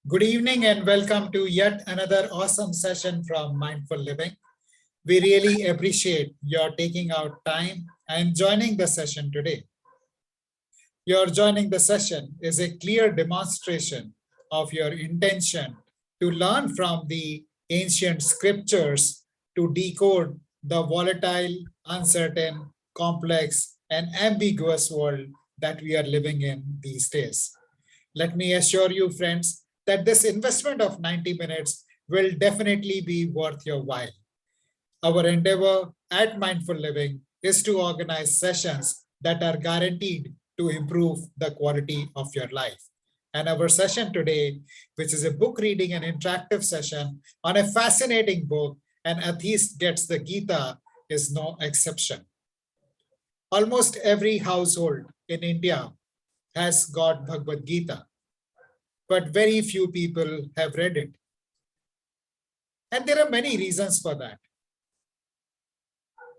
Good evening and welcome to yet another awesome session from Mindful Living. We really appreciate your taking out time and joining the session today. Your joining the session is a clear demonstration of your intention to learn from the ancient scriptures to decode the volatile, uncertain, complex, and ambiguous world that we are living in these days. Let me assure you, friends, that this investment of 90 minutes will definitely be worth your while. Our endeavor at Mindful Living is to organize sessions that are guaranteed to improve the quality of your life. And our session today, which is a book reading and interactive session on a fascinating book, An Atheist Gets the Gita, is no exception. Almost every household in India has got Bhagavad Gita, but very few people have read it. And there are many reasons for that.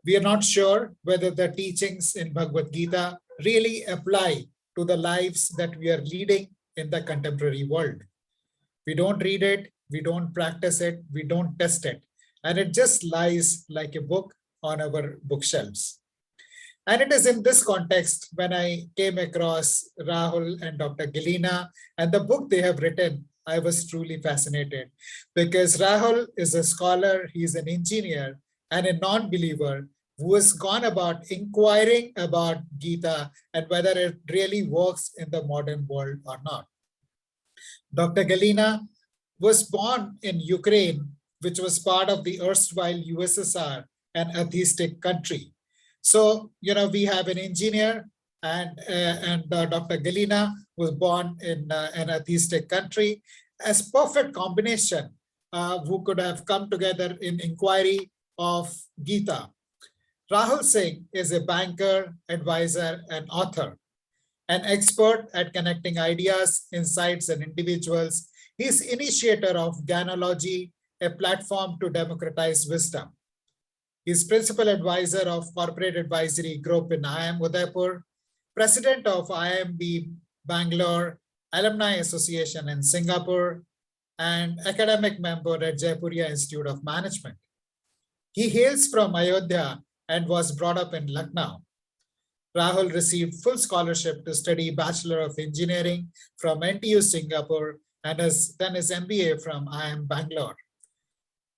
We are not sure whether the teachings in Bhagavad Gita really apply to the lives that we are leading in the contemporary world. We don't read it, we don't practice it, we don't test it, and it just lies like a book on our bookshelves. And it is in this context when I came across Rahul and Dr. Galyna and the book they have written, I was truly fascinated because Rahul is a scholar, he's an engineer and a non-believer who has gone about inquiring about Gita and whether it really works in the modern world or not. Dr. Galyna was born in Ukraine, which was part of the erstwhile USSR, an atheistic country. So, we have an engineer and Dr. Galyna was born in an atheistic country as perfect combination who could have come together in inquiry of Gita. Rahul Singh is a banker, advisor, and author, an expert at connecting ideas, insights, and individuals. He is initiator of Gyanology, a platform to democratize wisdom. He is principal advisor of corporate advisory group in IIM Udaipur, president of IIMB Bangalore, Alumni Association in Singapore, and academic member at Jaipuria Institute of Management. He hails from Ayodhya and was brought up in Lucknow. Rahul received full scholarship to study Bachelor of Engineering from NTU Singapore and has done his MBA from IIM Bangalore.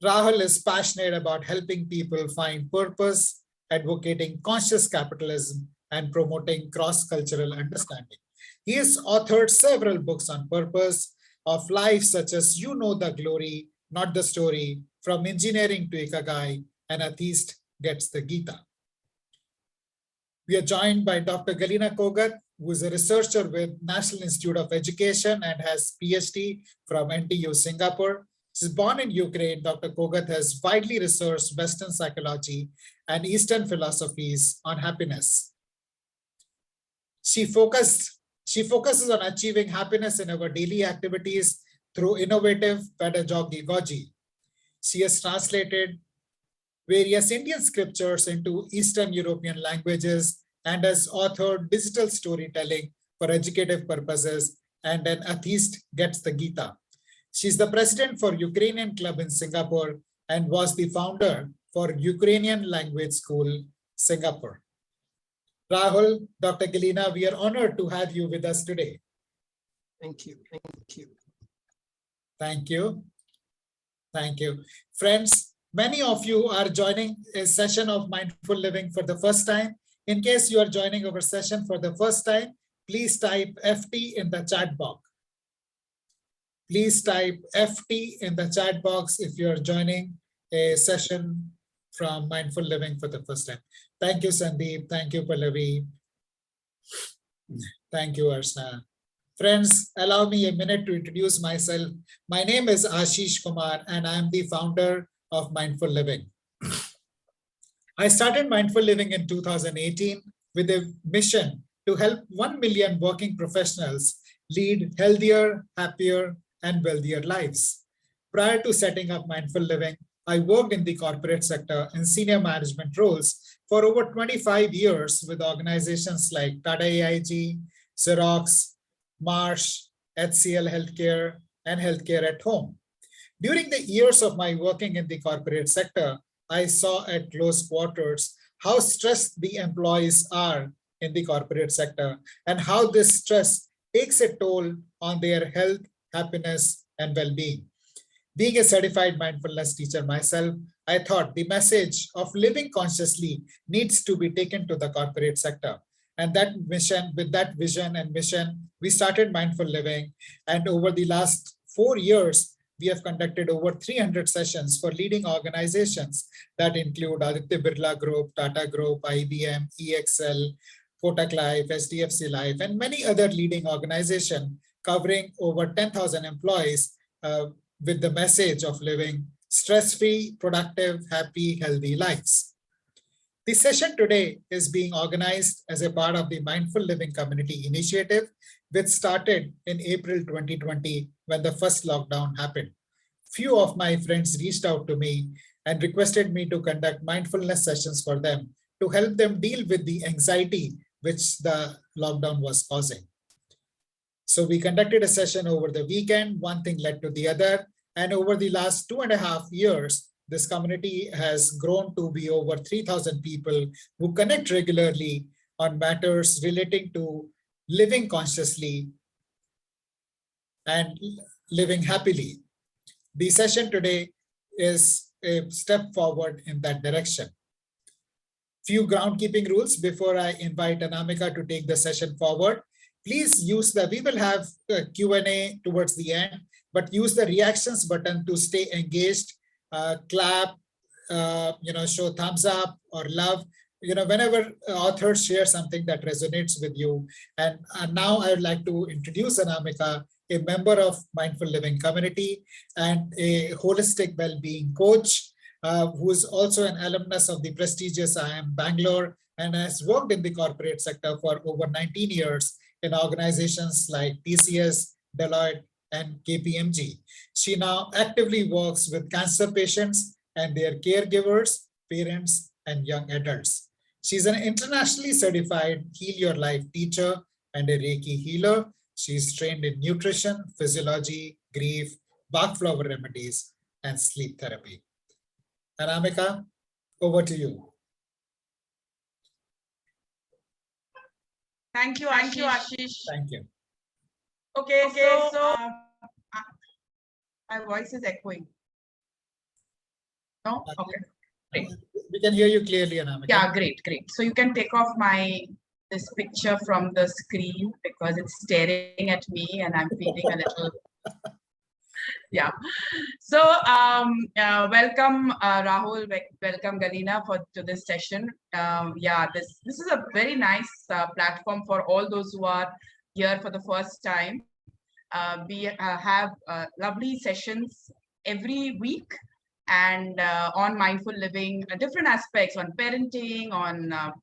Rahul is passionate about helping people find purpose, advocating conscious capitalism, and promoting cross-cultural understanding. He has authored several books on purpose of life, such as You Know the Glory, Not the Story, From Engineering to Ikagai, An Atheist Gets the Gita. We are joined by Dr. Galyna Kogut, who is a researcher with National Institute of Education and has PhD from NTU Singapore. She's born in Ukraine. Dr. Kogut has widely researched Western psychology and Eastern philosophies on happiness. She focuses on achieving happiness in our daily activities through innovative pedagogy. She has translated various Indian scriptures into Eastern European languages and has authored digital storytelling for educative purposes and An Atheist Gets the Gita. She's the president for Ukrainian Club in Singapore and was the founder for Ukrainian Language School, Singapore. Rahul, Dr. Galyna, we are honored to have you with us today. Thank you. Thank you. Thank you. Friends, many of you are joining a session of Mindful Living for the first time. In case you are joining our session for the first time, please type FT in the chat box. Please type FT in the chat box if you are joining a session from Mindful Living for the first time. Thank you, Sandeep. Thank you, Pallavi. Thank you, Arsna. Friends, allow me a minute to introduce myself. My name is Ashish Kumar, and I am the founder of Mindful Living. I started Mindful Living in 2018 with a mission to help 1 million working professionals lead healthier, happier, and wealthier lives. Prior to setting up Mindful Living, I worked in the corporate sector in senior management roles for over 25 years with organizations like Tata AIG, Xerox, Marsh, HCL Healthcare, and healthcare at home. During the years of my working in the corporate sector, I saw at close quarters how stressed the employees are in the corporate sector and how this stress takes a toll on their health, happiness, and well-being. Being a certified mindfulness teacher myself, I thought the message of living consciously needs to be taken to the corporate sector. And that mission, with that vision and mission, we started Mindful Living. And over the last 4 years, we have conducted over 300 sessions for leading organizations that include Aditya Birla Group, Tata Group, IBM, EXL, Kotak Life, SDFC Life, and many other leading organizations covering over 10,000 employees with the message of living stress-free, productive, happy, healthy lives. The session today is being organized as a part of the Mindful Living Community Initiative, which started in April 2020 when the first lockdown happened. Few of my friends reached out to me and requested me to conduct mindfulness sessions for them to help them deal with the anxiety which the lockdown was causing. So we conducted a session over the weekend, one thing led to the other, and over the last 2.5 years, this community has grown to be over 3,000 people who connect regularly on matters relating to living consciously and living happily. The session today is a step forward in that direction. Few groundkeeping rules before I invite Anamika to take the session forward. Please use we will have a Q&A towards the end, but use the reactions button to stay engaged, clap, show thumbs up or love, whenever authors share something that resonates with you. And now I would like to introduce Anamika, a member of Mindful Living Community and a holistic well-being coach, who is also an alumnus of the prestigious IIM Bangalore and has worked in the corporate sector for over 19 years in organizations like TCS, Deloitte, and KPMG. She now actively works with cancer patients and their caregivers, parents, and young adults. She's an internationally certified Heal Your Life teacher and a Reiki healer. She's trained in nutrition, physiology, grief, Bach flower remedies, and sleep therapy. Anamika, over to you. Thank you, Ashish. Thank you. Okay, so my voice is echoing. No? Okay. Great. We can hear you clearly, Anamika. Yeah, great. So you can take off this picture from the screen because it's staring at me and I'm feeling a little. Yeah. So welcome Rahul, welcome Galyna to this session. This is a very nice platform for all those who are here for the first time. We have lovely sessions every week and on mindful living, different aspects on parenting, on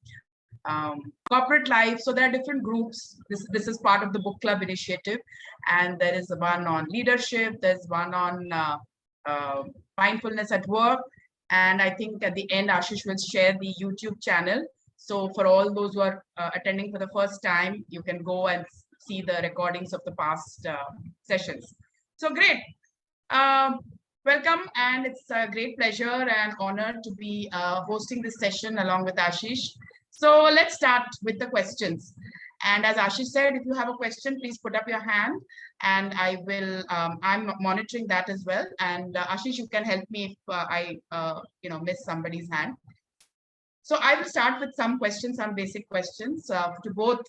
corporate life. So there are different groups. This is part of the book club initiative, and there is one on leadership, there's one on mindfulness at work, and I think at the end Ashish will share the YouTube channel. So for all those who are attending for the first time, you can go and see the recordings of the past sessions. So great. Welcome, and it's a great pleasure and honor to be hosting this session along with Ashish. So let's start with the questions. And as Ashish said, if you have a question, please put up your hand and I will, I'm monitoring that as well. And Ashish, you can help me if I miss somebody's hand. So I will start with some questions, some basic questions to both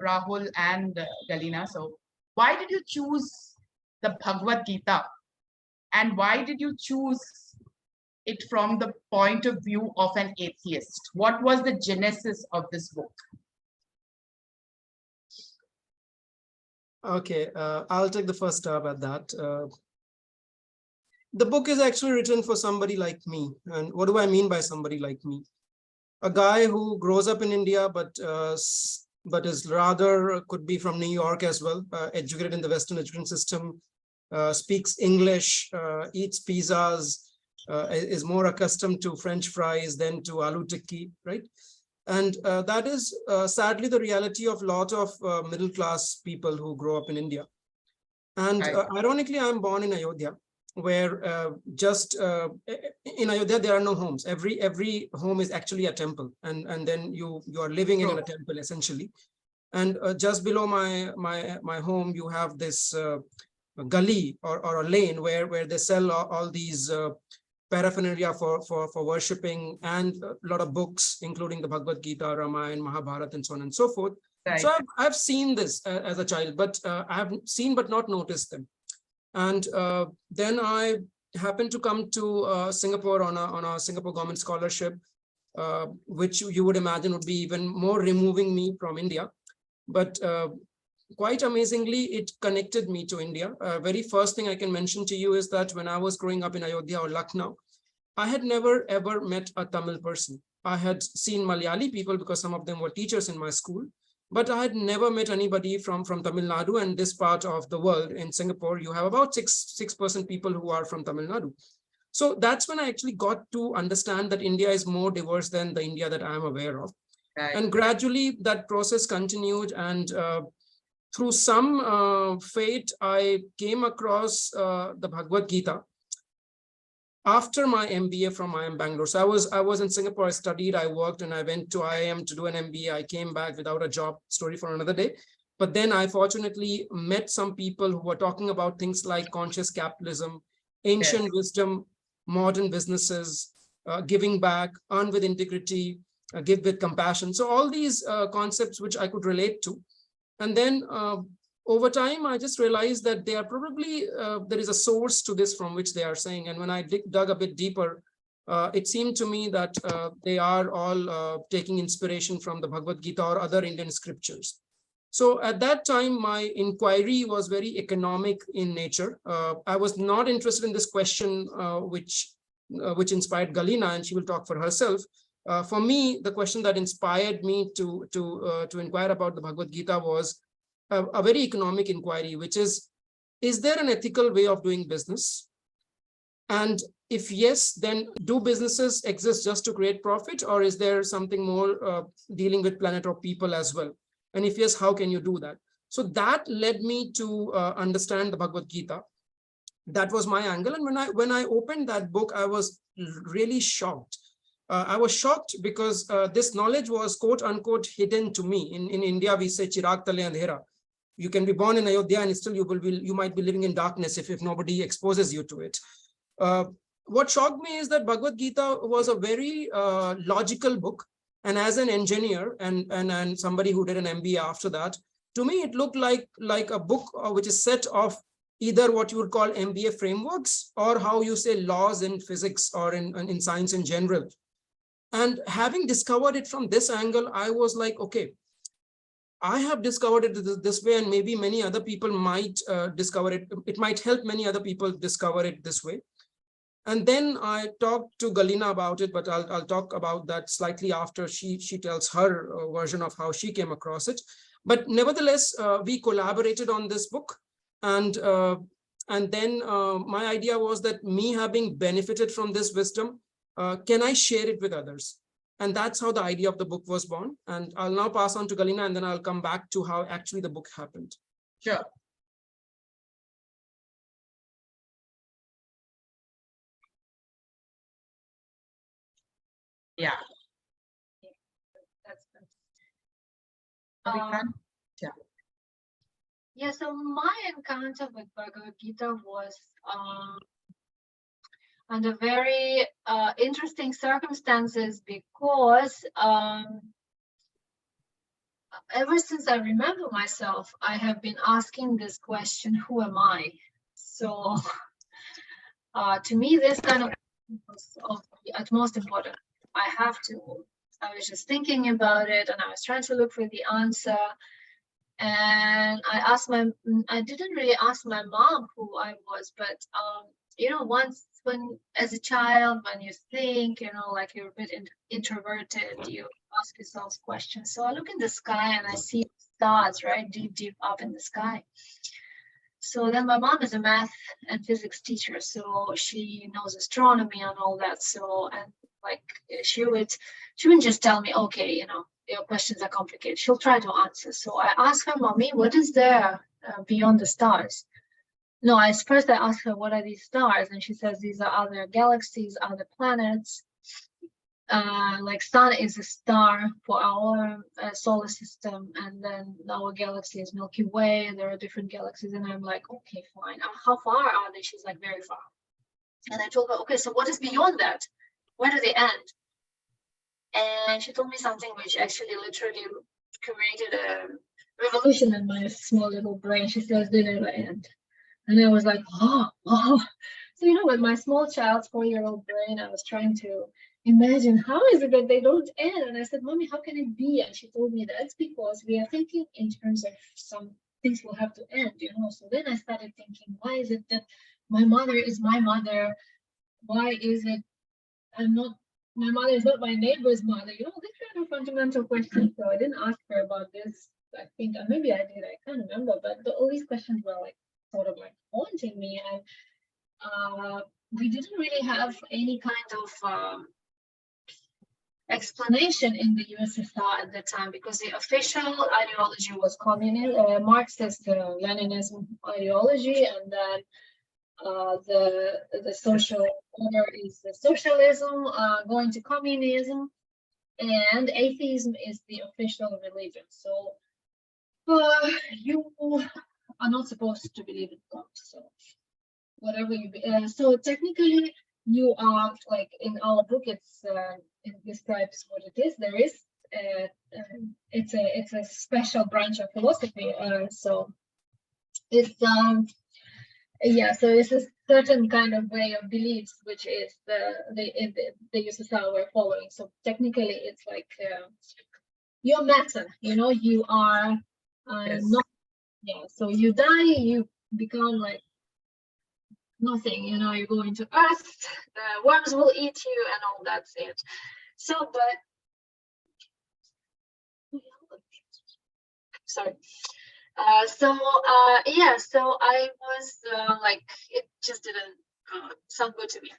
Rahul and Galyna. So why did you choose the Bhagavad Gita? And why did you choose it from the point of view of an atheist? What was the genesis of this book? Okay, I'll take the first stab at that. The book is actually written for somebody like me. And what do I mean by somebody like me? A guy who grows up in India, but is rather, could be from New York as well, educated in the Western education system, speaks English, eats pizzas, is more accustomed to French fries than to aloo tikki, right? And that is sadly the reality of a lot of middle-class people who grow up in India. And Right. ironically, I'm born in Ayodhya, where in Ayodhya there are no homes. Every home is actually a temple, and then you are living in a temple essentially. And just below my home, you have this gully or a lane where they sell all these paraphernalia for worshipping, and a lot of books, including the Bhagavad Gita, Ramayana, Mahabharata, and so on and so forth. Right. So I've seen this as a child, but I have seen but not noticed them. And then I happened to come to Singapore on a Singapore government scholarship, which you would imagine would be even more removing me from India. But quite amazingly, it connected me to India. Very first thing I can mention to you is that when I was growing up in Ayodhya or Lucknow, I had never ever met a Tamil person. I had seen Malayali people because some of them were teachers in my school, but I had never met anybody from Tamil Nadu. And this part of the world, in Singapore, you have about 6% people who are from Tamil Nadu. So that's when I actually got to understand that India is more diverse than the India that I'm aware of. Right. And gradually that process continued, and through some fate, I came across the Bhagavad Gita after my MBA from IIM Bangalore. So I was in Singapore, I studied, I worked, and I went to IIM to do an MBA. I came back without a job, story for another day. But then I fortunately met some people who were talking about things like conscious capitalism, ancient wisdom, modern businesses, giving back, earn with integrity, give with compassion. So all these concepts which I could relate to. And then over time, I just realized that they are probably, there is a source to this from which they are saying. And when I dug a bit deeper, it seemed to me that they are all taking inspiration from the Bhagavad Gita or other Indian scriptures. So at that time, my inquiry was very economic in nature. I was not interested in this question, which inspired Galyna, and she will talk for herself. For me, the question that inspired me to inquire about the Bhagavad Gita was a very economic inquiry, which is there an ethical way of doing business? And if yes, then do businesses exist just to create profit, or is there something more dealing with planet or people as well? And if yes, how can you do that? So that led me to understand the Bhagavad Gita. That was my angle. And when I opened that book, I was really shocked. I was shocked because this knowledge was quote unquote hidden to me. In India, we say chirag tale andhera. You can be born in Ayodhya and still you might be living in darkness if nobody exposes you to it. What shocked me is that Bhagavad Gita was a very logical book. And as an engineer and somebody who did an MBA after that, to me, it looked like a book which is set of either what you would call MBA frameworks or how you say laws in physics or in science in general. And having discovered it from this angle, I was like, okay, I have discovered it this way, and maybe many other people might discover it. It might help many other people discover it this way. And then I talked to Galyna about it, but I'll talk about that slightly after she tells her version of how she came across it. But nevertheless, we collaborated on this book. And then my idea was that me having benefited from this wisdom, can I share it with others? And that's how the idea of the book was born. And I'll now pass on to Galyna, and then I'll come back to how actually the book happened. Sure. Yeah. Yeah. Yeah, so my encounter with Bhagavad Gita was under very interesting circumstances, because ever since I remember myself, I have been asking this question, who am I? So to me, this kind of was of the utmost importance. I was just thinking about it, and I was trying to look for the answer. And I didn't really ask my mom who I was, but once when as a child, when you think, like you're a bit introverted, you ask yourself questions. So I look in the sky and I see stars, right, deep up in the sky. So then my mom is a math and physics teacher, so she knows astronomy and all that. So, and like she wouldn't just tell me, okay, your questions are complicated. She'll try to answer. So I asked her, Mommy, what is there beyond the stars? no, first I asked her, what are these stars? And she says, these are other galaxies, other planets. Like sun is a star for our solar system, and then our galaxy is Milky Way, and there are different galaxies. And I'm like, okay, fine. How far are they? She's like, very far. And I told her, okay, so what is beyond that? Where do they end? And she told me something which actually literally created a revolution in my small little brain. She says, they never end. And I was like, oh. So, you know, with my small child's 4-year-old brain, I was trying to imagine, how is it that they don't end? And I said, Mommy, how can it be? And she told me that's because we are thinking in terms of some things will have to end, you know. So then I started thinking, why is it that my mother is my mother? Why is it my mother is not my neighbor's mother? You know, these kind of fundamental questions. So I didn't ask her about this. I think maybe I did, I can't remember, but all these questions were like sort of like haunting me. And we didn't really have any kind of explanation in the USSR at that time, because the official ideology was communism, Marxist Leninism ideology, and then the social order is the socialism going to communism, and atheism is the official religion. So you are not supposed to believe in God. So whatever you so technically you are, like in our book, it describes what it is. There is it's a special branch of philosophy. So it's yeah, so it's a certain kind of way of beliefs, which is the USSR we're following. So technically it's like you're matter, you know, you are not, yeah, so you die, you become like nothing, you know, you go into earth, the worms will eat you and all that's it. So, but sorry. Yeah, so I was like, it just didn't sound good to me.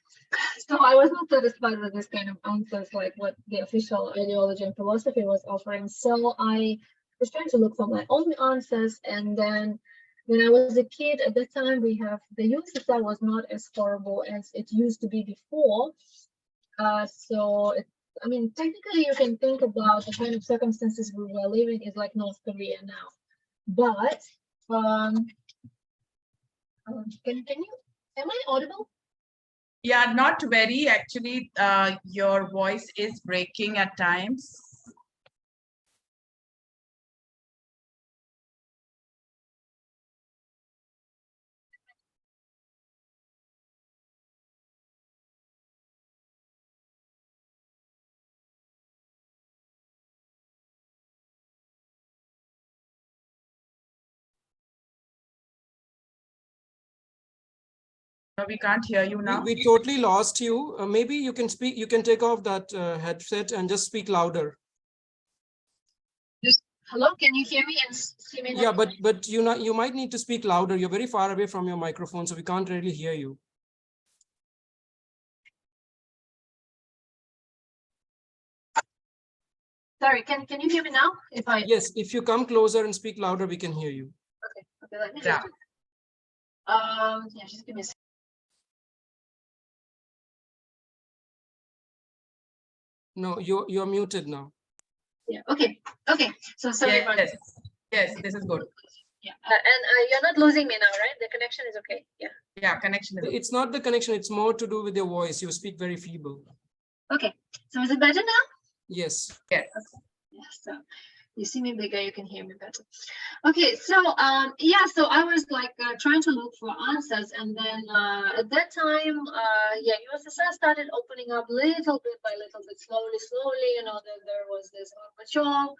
So I was not satisfied with this kind of answers, like what the official ideology and philosophy was offering. So I was trying to look for my own answers. And then when I was a kid, at that time, the USSR was not as horrible as it used to be before. I mean, technically you can think about the kind of circumstances we were living is like North Korea now. But am I audible? Yeah, not very. Actually, your voice is breaking at times. No, we can't hear you now. We totally lost you. Maybe you can speak. You can take off that headset and just speak louder. Hello, can you hear me and see me? Yeah, but you might need to speak louder. You're very far away from your microphone, so we can't really hear you. Sorry, can you hear me now? Yes, if you come closer and speak louder, we can hear you. Okay, let me just yeah, just give me a second. No, you're muted now. Yeah, okay. So sorry about Yes, yes, this is good. Yeah, and you're not losing me now, right? The connection is okay. Yeah. Yeah, connection is okay. It's not the connection, it's more to do with your voice. You speak very feeble. Okay, so is it better now? Yes. Yes. Yeah, so you see me bigger, you can hear me better. Okay, so yeah, so I was like trying to look for answers, and then at that time, yeah, USSR started opening up little bit by little bit, slowly, you know, there was this Gorbachev.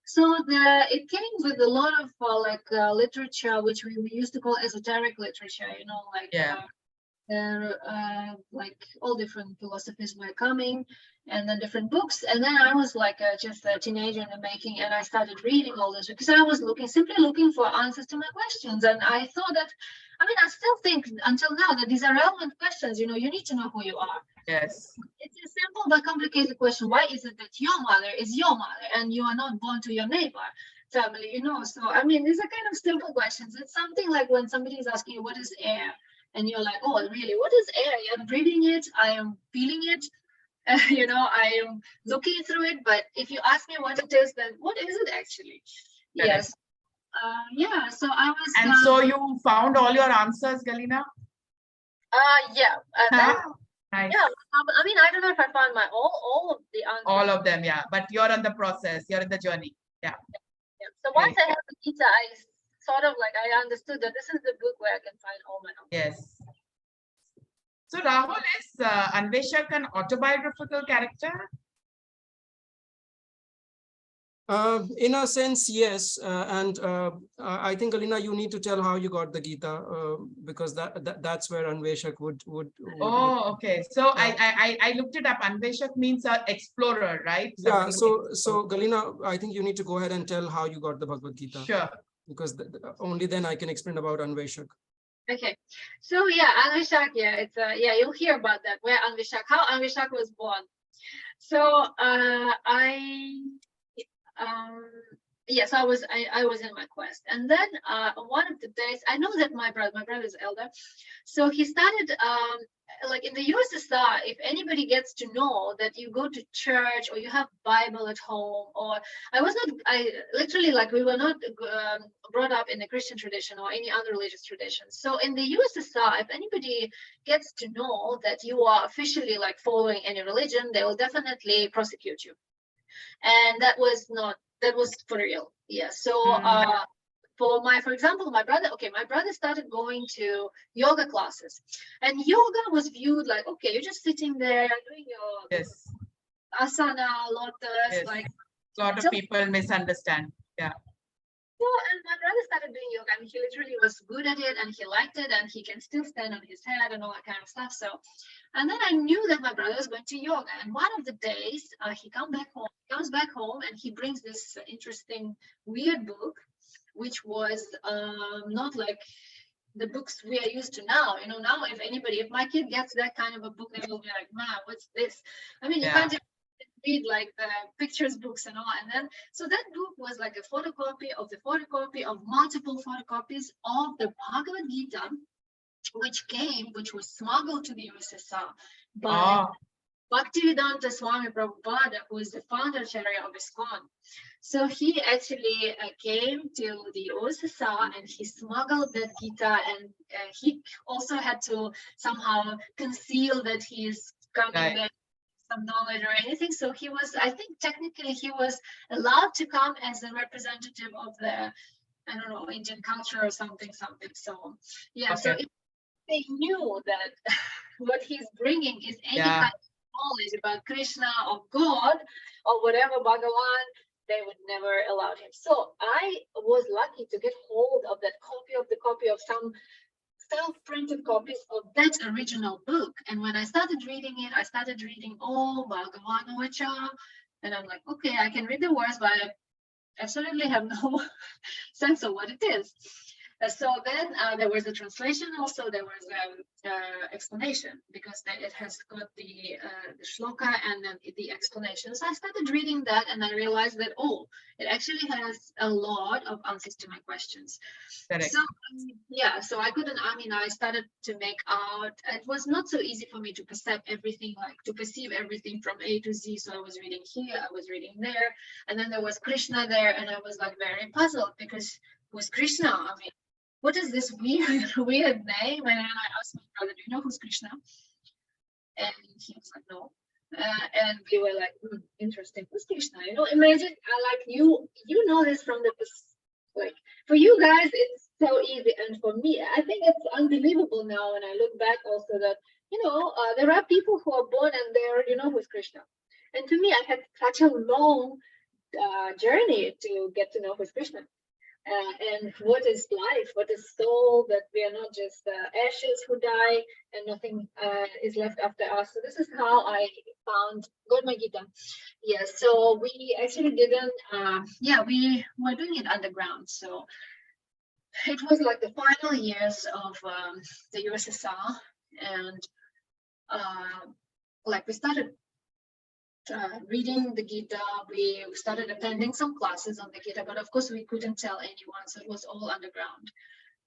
So it came with a lot of literature, which we used to call esoteric literature, you know, like like all different philosophies were coming, and then different books. And then I was like just a teenager in the making, and I started reading all this because I was simply looking for answers to my questions. And I thought that, I mean, I still think until now that these are relevant questions. You know, you need to know who you are. Yes. It's a simple but complicated question. Why is it that your mother is your mother and you are not born to your neighbor? family, you know? So, I mean, these are kind of simple questions. It's something like when somebody is asking you, what is air? And you're like, oh, really, what is air? I'm breathing it, I am feeling it, you know, I am looking through it. But if you ask me what it is, then what is it actually? Correct. Yes. Yeah, so I was. And so you found all your answers, Galyna? Yeah. Then, Nice. yeah, I mean, I don't know if I found my all of the answers. All of them, yeah. But you're on the process, you're in the journey. Yeah. Yeah. So once I have the Gita, I sort of like, I understood that this is the book where I can find all my answers. Yes. So Rahul, is Anveshak an autobiographical character? In a sense, yes. And I think, Galyna, you need to tell how you got the Gita, because that's where Anveshak would. Oh, okay. So I looked it up. Anveshak means explorer, right? Yeah. Something So Galyna, I think you need to go ahead and tell how you got the Bhagavad Gita. Sure. Because only then I can explain about Anveshak. Okay, so yeah, Anveshak, yeah, it's yeah, you'll hear about that, where Anveshak, how Anveshak was born. So yes, I was in my quest, and then one of the days, I know that my brother is elder, so he started like in the USSR, if anybody gets to know that you go to church or you have Bible at home, or I literally, like, we were not brought up in the Christian tradition or any other religious tradition. So in the USSR, if anybody gets to know that you are officially like following any religion, they will definitely prosecute you. And that was for real. Yeah. So for example, my brother started going to yoga classes, and yoga was viewed like, okay, you're just sitting there doing your asana, lotus, like a lot of people misunderstand. Yeah. So, and my brother started doing yoga, and he literally was good at it, and he liked it, and he can still stand on his head and all that kind of stuff. So, and then I knew that my brother was going to yoga, and one of the days he comes back home, and he brings this interesting, weird book, which was not like the books we are used to now. You know, now if my kid gets that kind of a book, they will be like, "Man, what's this?" I mean, you can't even read like the pictures books and all. And then, so that book was like a photocopy of multiple photocopies of the Bhagavad Gita, which was smuggled to the USSR by Bhaktivedanta Swami Prabhupada, who is the founder Charan of ISKCON. So he actually came to the USSR, and he smuggled that Gita, and he also had to somehow conceal that he's coming back some knowledge or anything. So he was, I think technically he was allowed to come as a representative of the, I don't know, Indian culture or something. So yeah, so if they knew that what he's bringing is any kind of knowledge about Krishna or God or whatever, Bhagavan, they would never allow him. So I was lucky to get hold of that copy of some self-printed copies of that original book. And when I started reading it, I started reading, Bhagavan Vacha, and I'm like, okay, I can read the words, but I absolutely have no sense of what it is. So then there was a translation. Also, there was an explanation, because it has got the shloka and then the explanation. So I started reading that, and I realized that, it actually has a lot of answers to my questions. Correct. So so I started to make out. It was not so easy for me to perceive everything from A to Z. So I was reading here, I was reading there, and then there was Krishna there, and I was like very puzzled, because who's Krishna? I mean, what is this weird name? And then I asked my brother, do you know who's Krishna? And he was like, no. And we were like, interesting, who's Krishna? You know, imagine, you know this from for you guys, it's so easy. And for me, I think it's unbelievable now when I look back also that, there are people who are born and they're, who's Krishna. And to me, I had such a long journey to get to know who's Krishna. And what is life, what is soul, that we are not just ashes who die and nothing is left after us. So this is how I found Galyna Gita. Yeah, so we actually didn't, we were doing it underground. So it was like the final years of the USSR, and we started reading the Gita. We started attending some classes on the Gita, but of course we couldn't tell anyone, so it was all underground.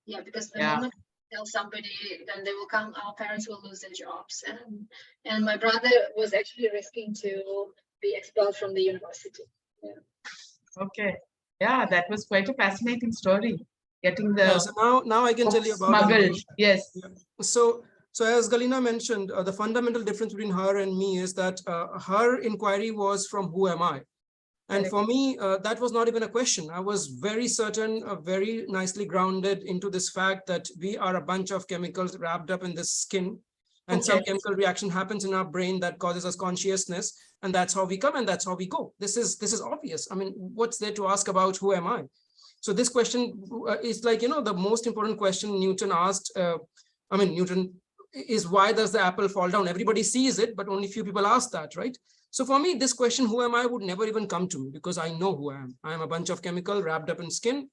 Yeah, because the moment we tell somebody, then they will come, our parents will lose their jobs. And my brother was actually risking to be expelled from the university. Yeah. Okay. Yeah, that was quite a fascinating story. Getting the Yeah, so now I can tell you about smuggled. Anveshak. Yes. Yeah. So as Galyna mentioned, the fundamental difference between her and me is that her inquiry was from who am I? And Correct. for me, that was not even a question. I was very certain, very nicely grounded into this fact that we are a bunch of chemicals wrapped up in this skin, and some chemical reaction happens in our brain that causes us consciousness, and that's how we come and that's how we go. This is obvious. I mean, what's there to ask about who am I? So this question is like, the most important question Newton asked. Newton is, why does the apple fall down? Everybody sees it, but only few people ask that, right? So for me, this question, who am I, would never even come to me, because I know who I am. I am a bunch of chemical wrapped up in skin,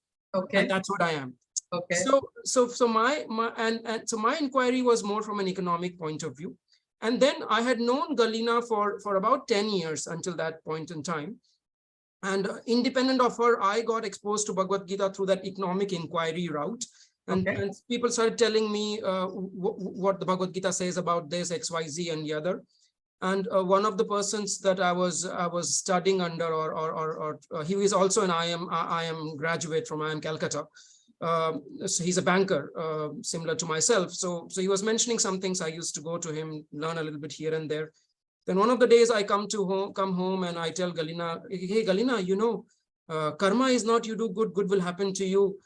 and that's what I am. Okay. So my inquiry was more from an economic point of view. And then I had known Galyna for about 10 years until that point in time. And independent of her, I got exposed to Bhagavad Gita through that economic inquiry route. And people started telling me what the Bhagavad Gita says about this, X, Y, Z, and the other. And one of the persons that I was studying under, or he is also an IIM graduate from IIM Calcutta. So he's a banker, similar to myself. So he was mentioning some things. I used to go to him, learn a little bit here and there. Then one of the days I come home and I tell Galyna, hey Galyna, karma is not you do good, good will happen to you.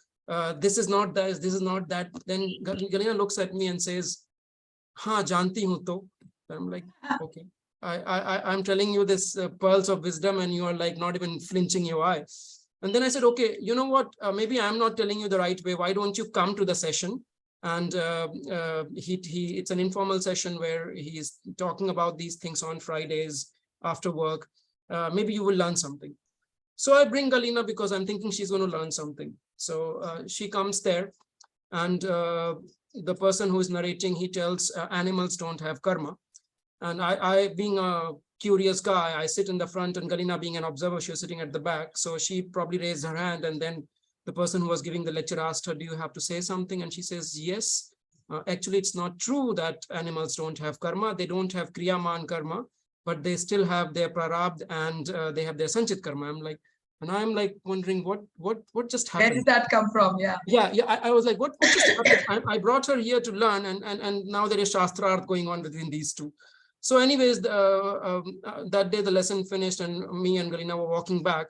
This is not this is not that. Then Galyna looks at me and says, "Ha, janti hu to." I'm like, okay. I'm telling you this pearls of wisdom, and you are like not even flinching your eye. And then I said, okay, you know what? Maybe I'm not telling you the right way. Why don't you come to the session? And it's an informal session where he's talking about these things on Fridays after work. Maybe you will learn something. So I bring Galyna because I'm thinking she's going to learn something. So she comes there, and the person who is narrating, he tells animals don't have karma. And I being a curious guy, I sit in the front, and Galyna being an observer, she was sitting at the back. So she probably raised her hand, and then the person who was giving the lecture asked her, do you have to say something? And she says, yes. Actually, it's not true that animals don't have karma. They don't have kriyaman karma, but they still have their prarabdha, and they have their sanchit karma. I'm like wondering what just happened. Where did that come from? Yeah. I was like, what just happened? I brought her here to learn, and now there is shastrarth going on between these two. So anyways, that day the lesson finished, and me and Galyna were walking back.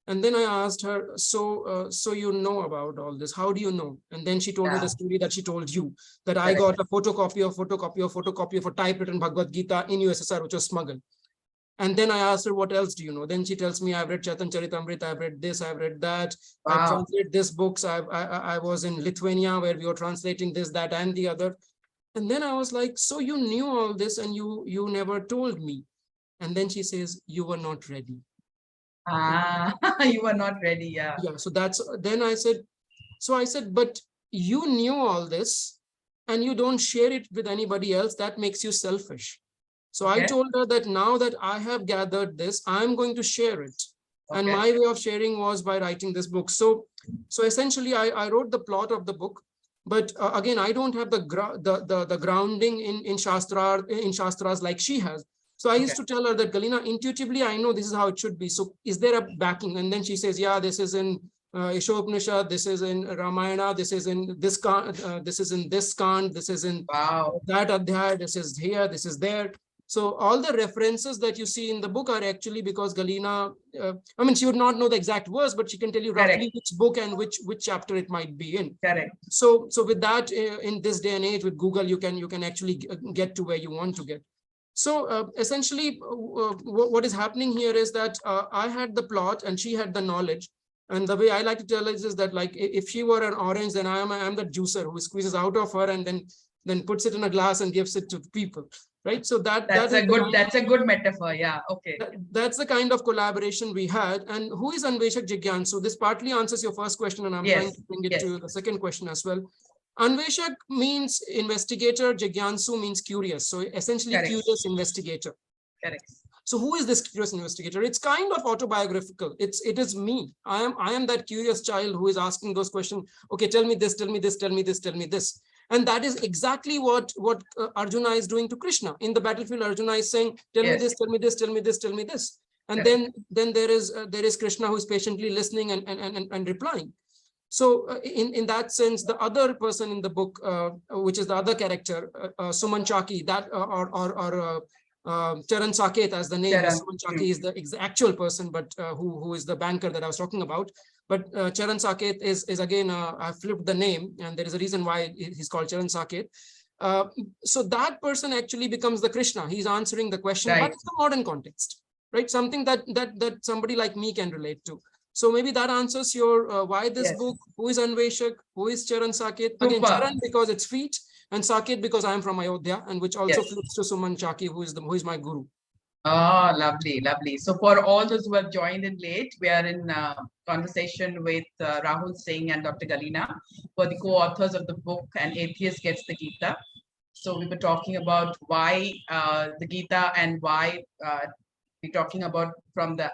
And then I asked her, so you know about all this? How do you know? And then she told me the story that she told you, that I got a photocopy of a typewritten Bhagavad Gita in USSR, which was smuggled. And then I asked her, what else do you know? Then she tells me, I've read Chaitanya Charitamrita, I've read this, I've read that. I've translated this books. I was in Lithuania where we were translating this, that, and the other. And then I was like, so you knew all this and you never told me. And then she says, you were not ready. You were not ready. Yeah. So then I said, but you knew all this and you don't share it with anybody else. That makes you selfish. So I told her that now that I have gathered this, I'm going to share it. And my way of sharing was by writing this book. So essentially I wrote the plot of the book. But again, I don't have the grounding in Shastras like she has. So I used to tell her that, Galyna, intuitively, I know this is how it should be. So is there a backing? And then she says, yeah, this is in Ishopanishad, this is in Ramayana, this is in this Kand, this is in this Kand, this is in that Adhyaya, this is here, this is there. So all the references that you see in the book are actually because Galyna, she would not know the exact verse, but she can tell you roughly which book and which chapter it might be in. So with that, in this day and age with Google, you can actually get to where you want to get. So essentially, what is happening here is that I had the plot and she had the knowledge. And the way I like to tell it is that, like, if she were an orange, then I am the juicer who squeezes out of her and then puts it in a glass and gives it to people. Right. So that's a good metaphor. Yeah. Okay. That's the kind of collaboration we had. And who is Anveshak Jigyansu? This partly answers your first question, and I'm trying to bring it to the second question as well. Anveshak means investigator, Jigyansu means curious. So essentially curious investigator. Correct. So who is this curious investigator? It's kind of autobiographical. It is me. I am that curious child who is asking those questions. Okay, tell me this, tell me this, tell me this, tell me this. And that is exactly what Arjuna is doing to Krishna. In the battlefield, Arjuna is saying, tell me this, tell me this, tell me this, tell me this. And then there is Krishna who is patiently listening and replying. So in that sense, the other person in the book, which is the other character, Suman Chaki, that Charan Saket as the name, Suman Chaki is the actual person, but who is the banker that I was talking about. But Charan Saket is again, I flipped the name, and there is a reason why he's called Charan Saket. So that person actually becomes the Krishna. He's answering the question, but it's the modern context, right? Something that somebody like me can relate to. So maybe that answers your why this book, who is Anveshak, who is Charan Saket. Again, Charan because it's feet, and Saket because I am from Ayodhya, and which also flips to Suman Chaki, who is my guru. Oh, lovely, lovely. So for all those who have joined in late, we are in conversation with Rahul Singh and Dr. Galyna, who are the co-authors of the book An Atheist Gets the Gita. So we were talking about why the Gita and why we're talking about from the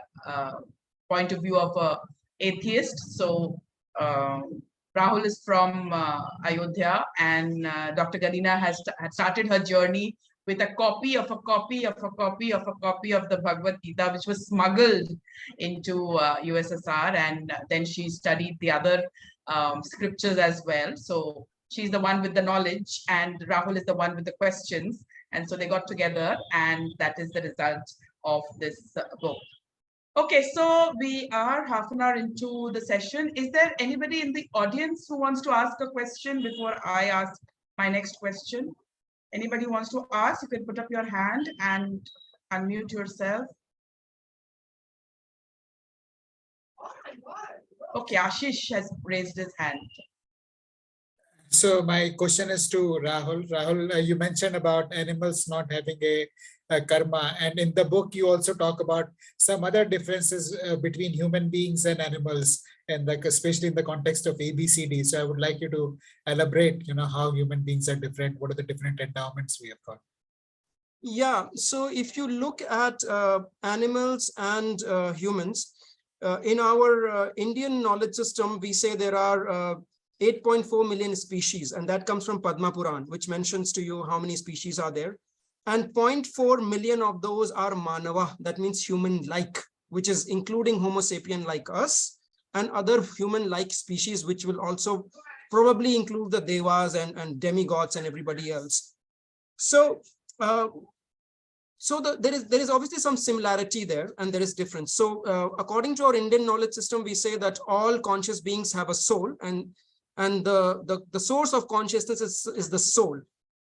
point of view of an atheist. So Rahul is from Ayodhya, and Dr. Galyna had started her journey with a copy of a copy of a copy of a copy of the Bhagavad Gita, which was smuggled into USSR, and then she studied the other scriptures as well. So she's the one with the knowledge, and Rahul is the one with the questions, and so they got together, and that is the result of this book. Okay, so we are half an hour into the session. Is there anybody in the audience who wants to ask a question before I ask my next question? Anybody wants to ask, you can put up your hand and unmute yourself. Okay, Ashish has raised his hand. So my question is to Rahul. Rahul, you mentioned about animals not having a karma, and in the book you also talk about some other differences between human beings and animals, and especially in the context of ABCD. So I would like you to elaborate, how human beings are different. What are the different endowments we have got? Yeah, so if you look at animals and humans, in our Indian knowledge system, we say there are 8.4 million species, and that comes from Padma Puran, which mentions to you how many species are there. And 0.4 million of those are manava, that means human-like, which is including Homo sapien like us and other human-like species, which will also probably include the devas and demigods and everybody else. So, there is obviously some similarity there, and there is difference. So according to our Indian knowledge system, we say that all conscious beings have a soul, and the source of consciousness is the soul.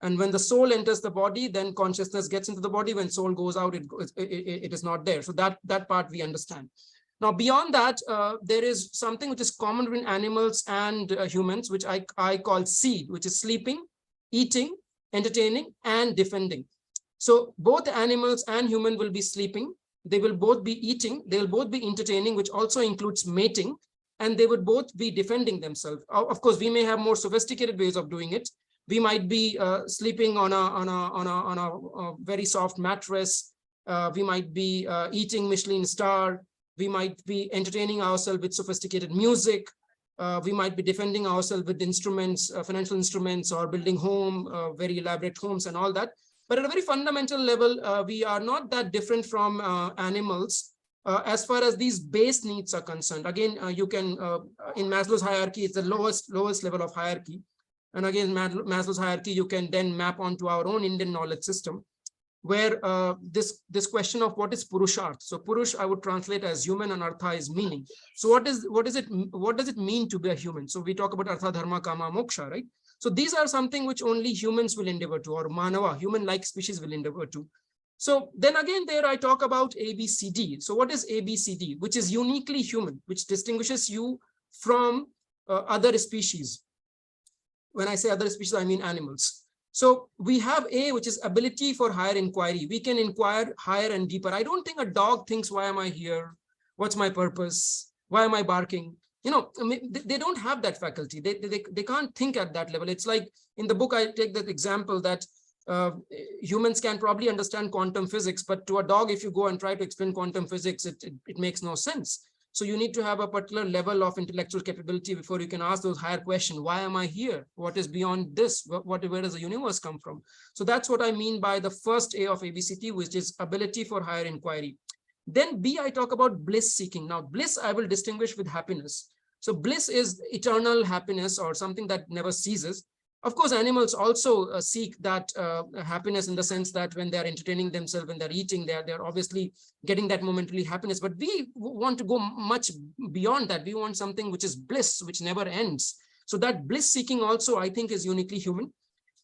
And when the soul enters the body, then consciousness gets into the body. When soul goes out, it is not there. So that part we understand. Now, beyond that, there is something which is common between animals and humans, which I call seed, which is sleeping, eating, entertaining, and defending. So both animals and human will be sleeping. They will both be eating. They will both be entertaining, which also includes mating, and they would both be defending themselves. Of course, we may have more sophisticated ways of doing it. We might be sleeping on a very soft mattress. We might be eating Michelin star. We might be entertaining ourselves with sophisticated music. We might be defending ourselves with instruments, financial instruments, or building home, very elaborate homes and all that. But at a very fundamental level, we are not that different from animals as far as these base needs are concerned. Again, you can, in Maslow's hierarchy, it's the lowest level of hierarchy. And again, Maslow's hierarchy, you can then map onto our own Indian knowledge system, where this question of what is Purusharth. So Purush, I would translate as human, and Artha is meaning. So what does it mean to be a human? So we talk about Artha, Dharma, Kama, Moksha, right? So these are something which only humans will endeavor to, or Manava, human-like species, will endeavor to. So then again, there I talk about ABCD. So what is ABCD? Which is uniquely human, which distinguishes you from other species. When I say other species, I mean animals. So we have A, which is ability for higher inquiry. We can inquire higher and deeper. I don't think a dog thinks, why am I here? What's my purpose? Why am I barking? I mean, they don't have that faculty. They can't think at that level. It's like in the book, I take that example that Humans can probably understand quantum physics, but to a dog, if you go and try to explain quantum physics, it makes no sense. So you need to have a particular level of intellectual capability before you can ask those higher questions. Why am I here? What is beyond this? Where does the universe come from? So that's what I mean by the first A of ABCT, which is ability for higher inquiry. Then B, I talk about bliss seeking. Now, bliss I will distinguish with happiness. So bliss is eternal happiness or something that never ceases. Of course, animals also seek that happiness in the sense that when they're entertaining themselves, when they're eating, they're obviously getting that momentary happiness. But we want to go much beyond that. We want something which is bliss, which never ends. So that bliss seeking also, I think, is uniquely human.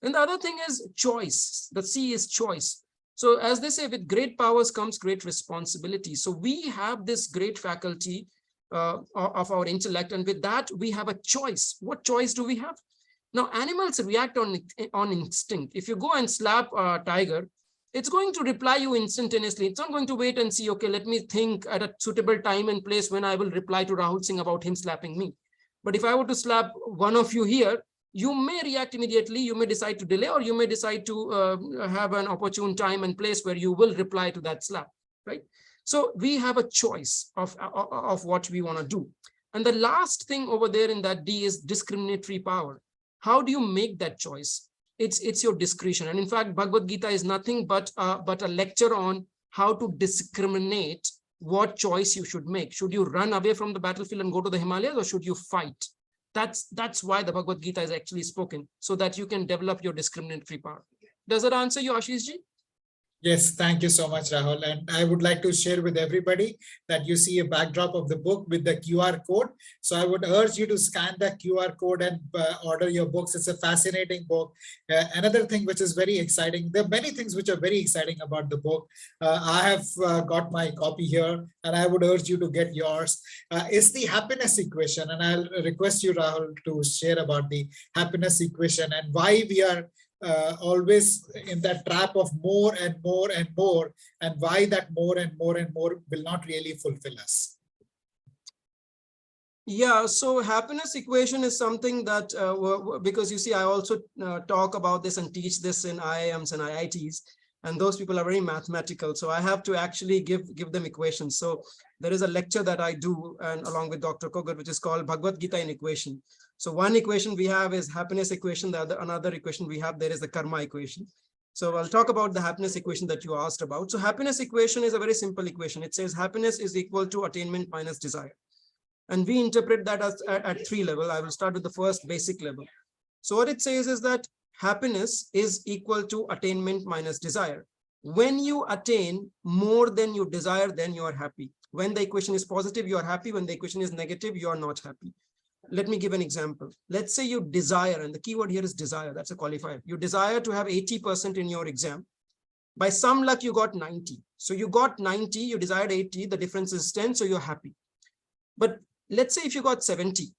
And the other thing is choice. The C is choice. So as they say, with great powers comes great responsibility. So we have this great faculty of our intellect. And with that, we have a choice. What choice do we have? Now, animals react on instinct. If you go and slap a tiger, it's going to reply you instantaneously. It's not going to wait and see, okay, let me think at a suitable time and place when I will reply to Rahul Singh about him slapping me. But if I were to slap one of you here, you may react immediately, you may decide to delay, or you may decide to have an opportune time and place where you will reply to that slap, right? So we have a choice of what we want to do. And the last thing over there in that D is discriminatory power. How do you make that choice? It's your discretion. And in fact, Bhagavad Gita is nothing but a lecture on how to discriminate what choice you should make. Should you run away from the battlefield and go to the Himalayas, or should you fight? That's why the Bhagavad Gita is actually spoken, so that you can develop your discriminatory power. Does that answer you, Ashish ji? Yes, thank you so much, Rahul. And I would like to share with everybody that you see a backdrop of the book with the QR code. So I would urge you to scan the QR code and order your books. It's a fascinating book. Another thing which is very exciting, there are many things which are very exciting about the book. I have got my copy here, and I would urge you to get yours. It's the happiness equation. And I'll request you, Rahul, to share about the happiness equation and why we are always in that trap of more and more and more, and why that more and more and more will not really fulfill us. Yeah, so happiness equation is something that, because you see, I also talk about this and teach this in IIMs and IITs, and those people are very mathematical. So I have to actually give them equations. So there is a lecture that I do, and along with Dr. Kogut, which is called Bhagavad Gita in equation. So one equation we have is happiness equation. Another equation we have there is the karma equation. So I'll talk about the happiness equation that you asked about. So happiness equation is a very simple equation. It says happiness is equal to attainment minus desire. And we interpret that as at 3 levels. I will start with the first basic level. So what it says is that happiness is equal to attainment minus desire. When you attain more than you desire, then you are happy. When the equation is positive, you are happy. When the equation is negative, you are not happy. Let me give an example. Let's say you desire, and the keyword here is desire. That's a qualifier. You desire to have 80% in your exam. By some luck, you got 90. So you got 90, you desired 80, the difference is 10, so you're happy. But let's say if you got 70,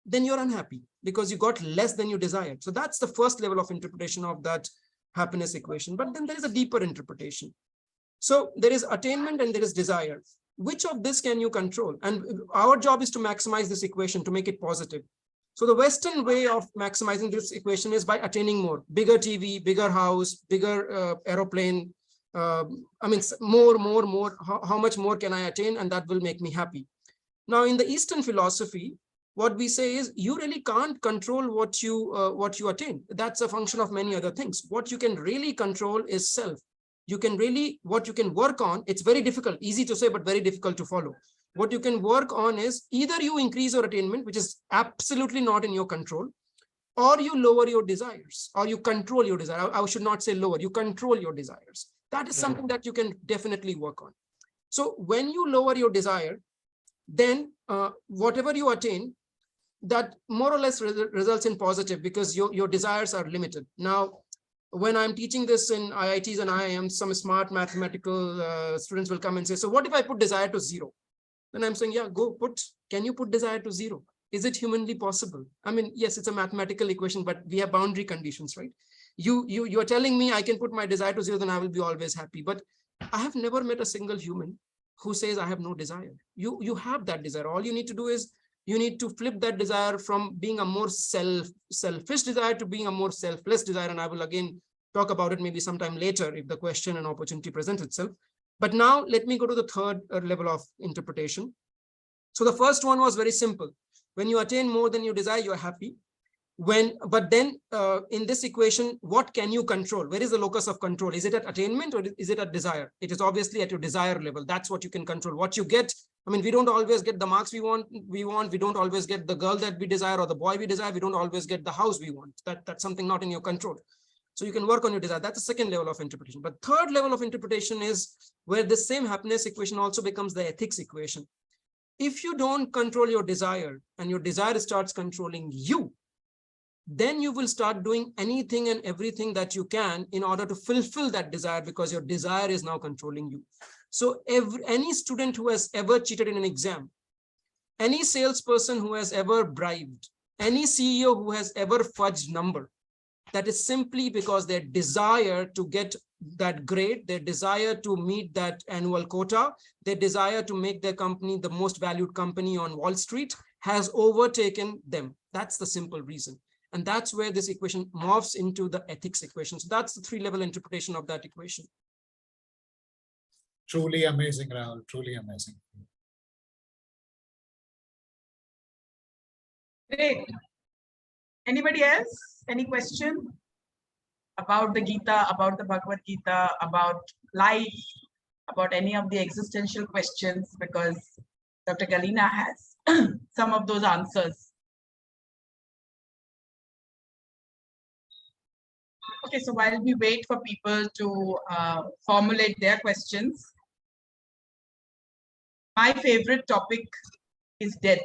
then you're unhappy because you got less than you desired. So that's the first level of interpretation of that happiness equation. But then there is a deeper interpretation. So there is attainment and there is desire. Which of this can you control? And our job is to maximize this equation, to make it positive. So the Western way of maximizing this equation is by attaining more. Bigger TV, bigger house, bigger aeroplane. I mean, more. How much more can I attain? And that will make me happy. Now, in the Eastern philosophy, what we say is you really can't control what you attain. That's a function of many other things. What you can really control is self. What you can work on, it's very difficult, easy to say, but very difficult to follow. What you can work on is either you increase your attainment, which is absolutely not in your control, or you lower your desires, or you control your desire. I should not say lower, you control your desires. That is something that you can definitely work on. So when you lower your desire, then whatever you attain, that more or less results in positive because your desires are limited. Now, when I'm teaching this in IITs and IIMs, some smart mathematical students will come and say, so what if I put desire to 0? Then I'm saying, yeah, can you put desire to 0? Is it humanly possible? I mean, yes, it's a mathematical equation, but we have boundary conditions, right? You're telling me I can put my desire to 0, then I will be always happy. But I have never met a single human who says I have no desire. You have that desire. All you need to do is you need to flip that desire from being a more selfish desire to being a more selfless desire. And I will again talk about it maybe sometime later if the question and opportunity presents itself. But now let me go to the third level of interpretation. So the first one was very simple. When you attain more than you desire, you're happy. But then in this equation, what can you control? Where is the locus of control? Is it at attainment or is it at desire? It is obviously at your desire level. That's what you can control. What you get, I mean, we don't always get the marks we want. We don't always get the girl that we desire or the boy we desire. We don't always get the house we want. That's something not in your control. So you can work on your desire. That's the second level of interpretation. But third level of interpretation is where the same happiness equation also becomes the ethics equation. If you don't control your desire and your desire starts controlling you, then you will start doing anything and everything that you can in order to fulfill that desire, because your desire is now controlling you. So any student who has ever cheated in an exam, any salesperson who has ever bribed, any CEO who has ever fudged number, that is simply because their desire to get that grade, their desire to meet that annual quota, their desire to make their company the most valued company on Wall Street has overtaken them. That's the simple reason. And that's where this equation morphs into the ethics equation. So that's the three-level interpretation of that equation. Truly amazing, Rahul. Truly amazing. Great. Anybody else? Any question about the Gita, about the Bhagavad Gita, about life, about any of the existential questions? Because Dr. Galyna has some of those answers. Okay, so while we wait for people to formulate their questions, my favorite topic is death.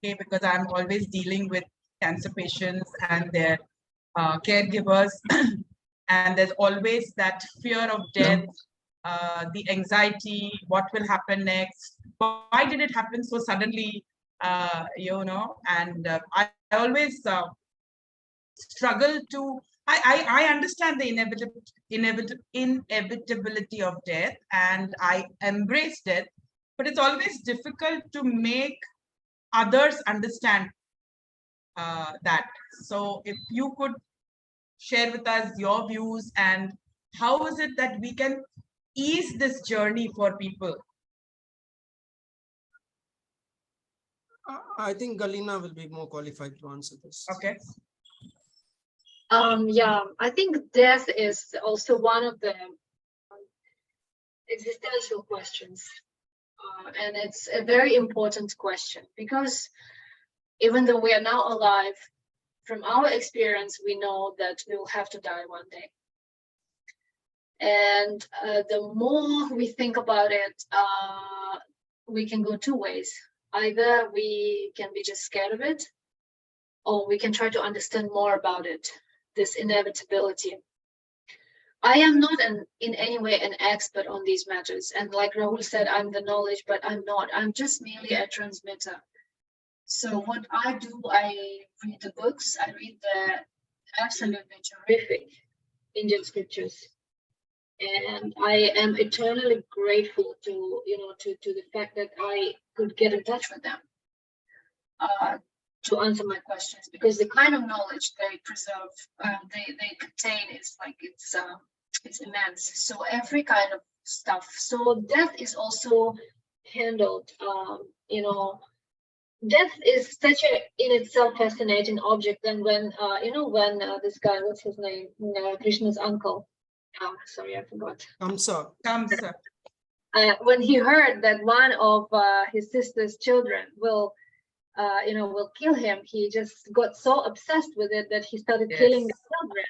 Okay, because I'm always dealing with cancer patients and their caregivers, and there's always that fear of death, the anxiety, what will happen next? Why did it happen so suddenly? And I always struggle to. I understand the inevitability of death, and I embrace death, but it's always difficult to make others understand that. So if you could share with us your views and how is it that we can ease this journey for people? I think Galyna will be more qualified to answer this. Okay. Yeah, I think death is also one of the existential questions. And it's a very important question, because even though we are now alive, from our experience, we know that we will have to die one day. And the more we think about it, we can go two ways. Either we can be just scared of it, or we can try to understand more about it, this inevitability. I am not in any way an expert on these matters. And like Rahul said, I'm the knowledge, but I'm not. I'm just merely a transmitter. So what I do, I read the books, I read the absolutely terrific Indian scriptures. And I am eternally grateful to, to the fact that I could get in touch with them to answer my questions, because the kind of knowledge they preserve, they contain is like, it's immense. So every kind of stuff. So death is also handled, death is such a in itself fascinating object. And when this guy, what's his name, Krishna's uncle, sorry, I forgot, Kamsa. When he heard that one of his sister's children will kill him, he just got so obsessed with it that he started killing the children.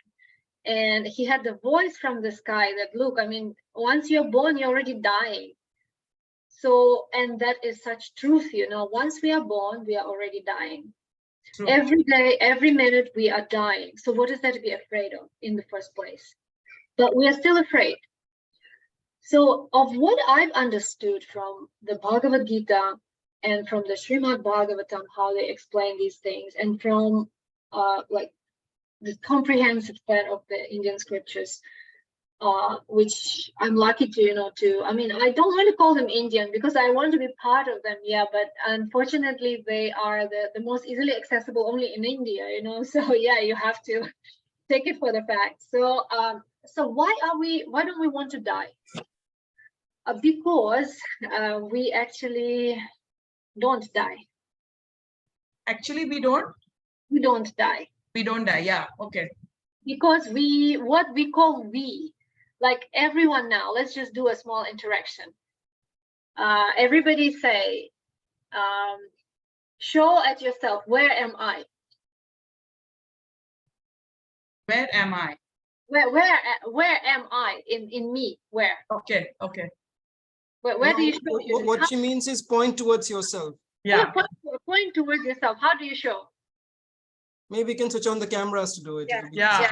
And he had the voice from the sky that, look, I mean, once you're born, you're already dying. So, and that is such truth, once we are born, we are already dying. True. Every day, every minute, we are dying. So what is there to be afraid of in the first place? But we are still afraid. So of what I've understood from the Bhagavad Gita and from the Srimad Bhagavatam, how they explain these things, and from the comprehensive set of the Indian scriptures, which I'm lucky to, I mean, I don't want to call them Indian because I want to be part of them, but unfortunately they are the most easily accessible only in India, so you have to take it for the fact. So, so why don't we want to die? Because we actually don't die. Actually, we don't die. We don't die. Yeah. Okay. Because what we call we, like everyone now, let's just do a small interaction. Everybody say, show at yourself, where am I? Where am I? Where am I in me? Where? Okay. Okay. Where do you show? What she means is point towards yourself. Yeah. Point towards yourself. How do you show? Maybe we can switch on the cameras to do it. Yeah.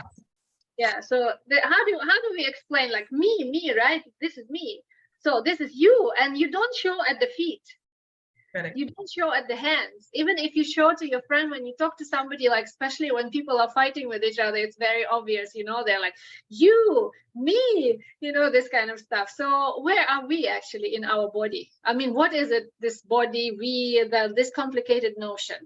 Yeah. So how do we explain, like me, right? This is me. So this is you, and you don't show at the feet. Correct. You don't show at the hands. Even if you show to your friend when you talk to somebody, like especially when people are fighting with each other, it's very obvious, you know, they're like, you, me, you know, this kind of stuff. So where are we actually in our body? I mean, what is it, this body, this complicated notion?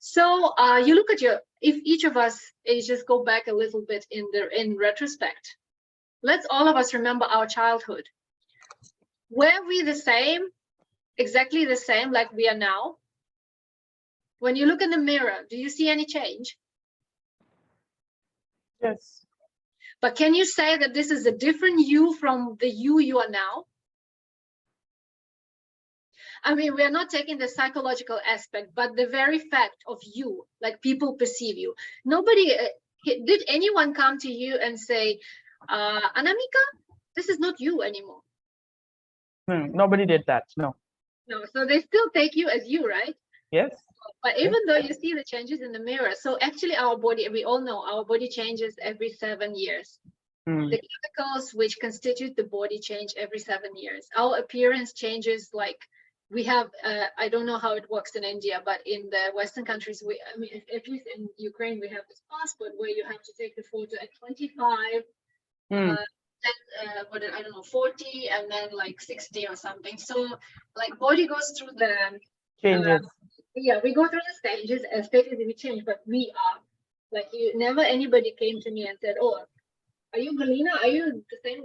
So you look at if each of us just go back a little bit in retrospect, let's all of us remember our childhood. Were we the same? Exactly the same like we are now? When you look in the mirror, do you see any change? Yes. But can you say that this is a different you from the you are now? I mean, we are not taking the psychological aspect, but the very fact of you, like people perceive you. Nobody, did anyone come to you and say, Anamika, this is not you anymore? Nobody did that, no. No, so they still take you as you, right? Yes. But even though you see the changes in the mirror, so actually our body, we all know our body changes every 7 years. The chemicals which constitute the body change every 7 years. Our appearance changes, like we have, I don't know how it works in India, but in the Western countries, I mean, at least in Ukraine, we have this passport where you have to take the photo at 25, then I don't know, 40, and then like 60 or something. So like body goes through the changes. Yeah, we go through the stages, as stages we change, but we are like, never anybody came to me and said, oh, are you Galyna? Are you the same?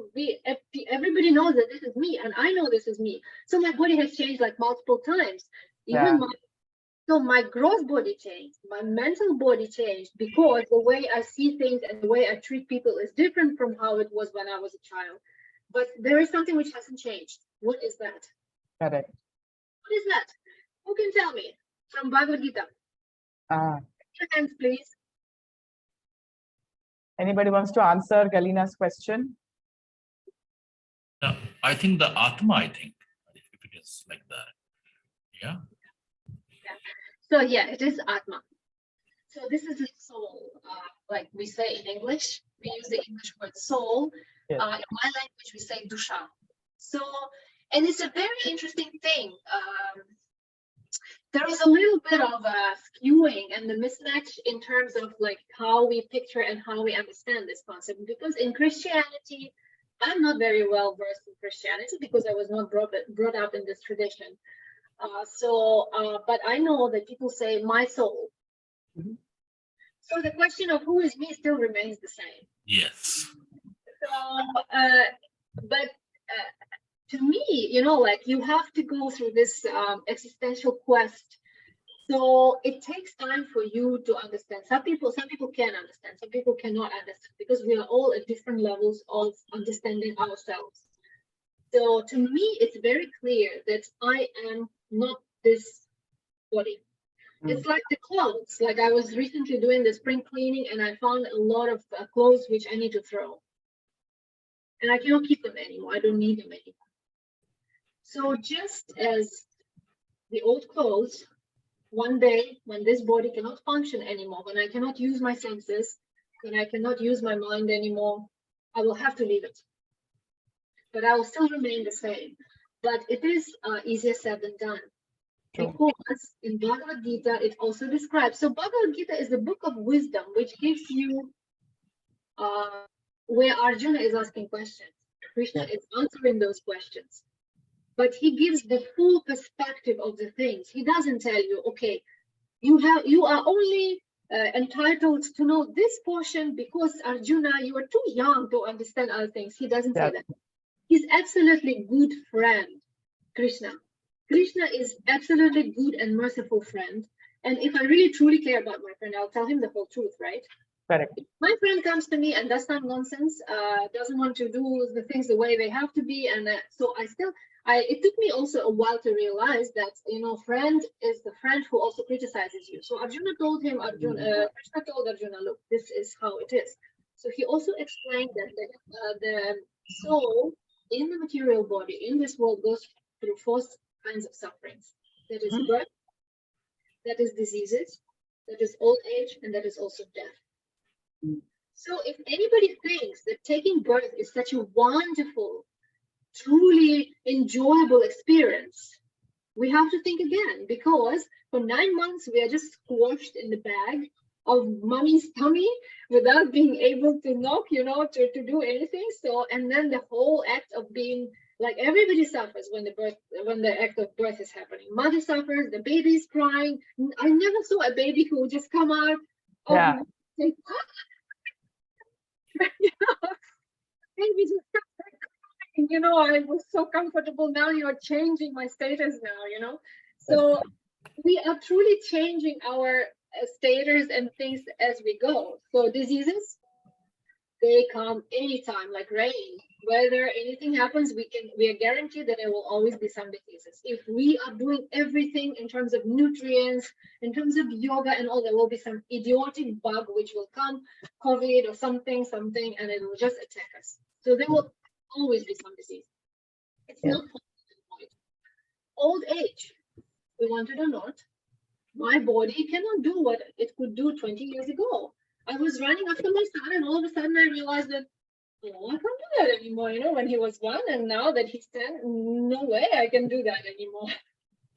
Everybody knows that this is me, and I know this is me. So my body has changed like multiple times. Even my gross body changed, my mental body changed, because the way I see things and the way I treat people is different from how it was when I was a child. But there is something which hasn't changed. What is that? Correct. What is that? Who can tell me? From Bhagavad Gita. Your hands, please. Anybody wants to answer Galyna's question? No, I think the Atma, if it is like that. Yeah. So yeah, it is Atma. So this is the soul, like we say in English. We use the English word soul. Yes. In my language, we say dusha. So, and it's a very interesting thing. There is a little bit of a skewing and the mismatch in terms of like how we picture and how we understand this concept. Because in Christianity, I'm not very well versed in Christianity because I was not brought up in this tradition. But I know that people say my soul. So the question of who is me still remains the same. Yes. So, to me, you know, like you have to go through this existential quest. So it takes time for you to understand. Some people can understand, some people cannot understand, because we are all at different levels of understanding ourselves. So to me, it's very clear that I am not this body. It's like the clothes. Like I was recently doing the spring cleaning and I found a lot of clothes which I need to throw. And I cannot keep them anymore. I don't need them anymore. So just as the old clothes, one day when this body cannot function anymore, when I cannot use my senses, when I cannot use my mind anymore, I will have to leave it. But I will still remain the same. But it is easier said than done. True. Because in Bhagavad Gita, it also describes, so Bhagavad Gita is the book of wisdom, which gives you where Arjuna is asking questions. Krishna is answering those questions. But he gives the full perspective of the things. He doesn't tell you, okay, you are only entitled to know this portion because Arjuna, you are too young to understand other things. He doesn't say that. He's absolutely good friend, Krishna. Krishna is absolutely good and merciful friend. And if I really truly care about my friend, I'll tell him the whole truth, right? Correct. If my friend comes to me and does some nonsense, doesn't want to do the things the way they have to be, and so it took me also a while to realize that, you know, friend is the friend who also criticizes you. So Arjuna told him, Krishna told Arjuna, look, this is how it is. So he also explained that the soul in the material body in this world goes through 4 kinds of sufferings. That is birth, that is diseases, that is old age, and that is also death. So if anybody thinks that taking birth is such a wonderful, truly enjoyable experience, we have to think again, because for 9 months we are just squashed in the bag of mommy's tummy without being able to knock, you know, to do anything. So, and then the whole act of being like, everybody suffers when the act of birth is happening. Mother suffers, the baby is crying. I never saw a baby who would just come out of say, you know, baby just crying, you know, I was so comfortable. Now you're changing my status now, you know. So we are truly changing our status and things as we go. So diseases, they come anytime, like rain. Whether anything happens, we are guaranteed that there will always be some diseases. If we are doing everything in terms of nutrients, in terms of yoga and all, there will be some idiotic bug which will come, COVID or something, and it will just attack us. So there will always be some disease. It's not possible to avoid. Old age, we want it or not, my body cannot do what it could do 20 years ago. I was running after my son, and all of a sudden I realized that, oh, I can't do that anymore. You know, when he was 1, and now that he's 10, no way I can do that anymore.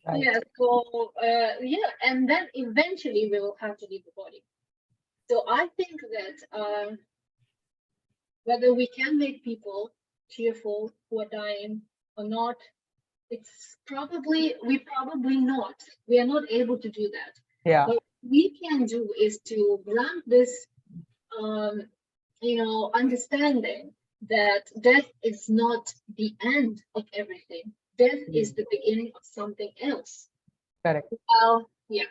Right. Yeah. So and then eventually we will have to leave the body. So I think that whether we can make people cheerful who are dying or not, it's probably not. We are not able to do that. Yeah. What we can do is to grant this, you know, understanding that death is not the end of everything. Death is the beginning of something else. Correct. Yeah.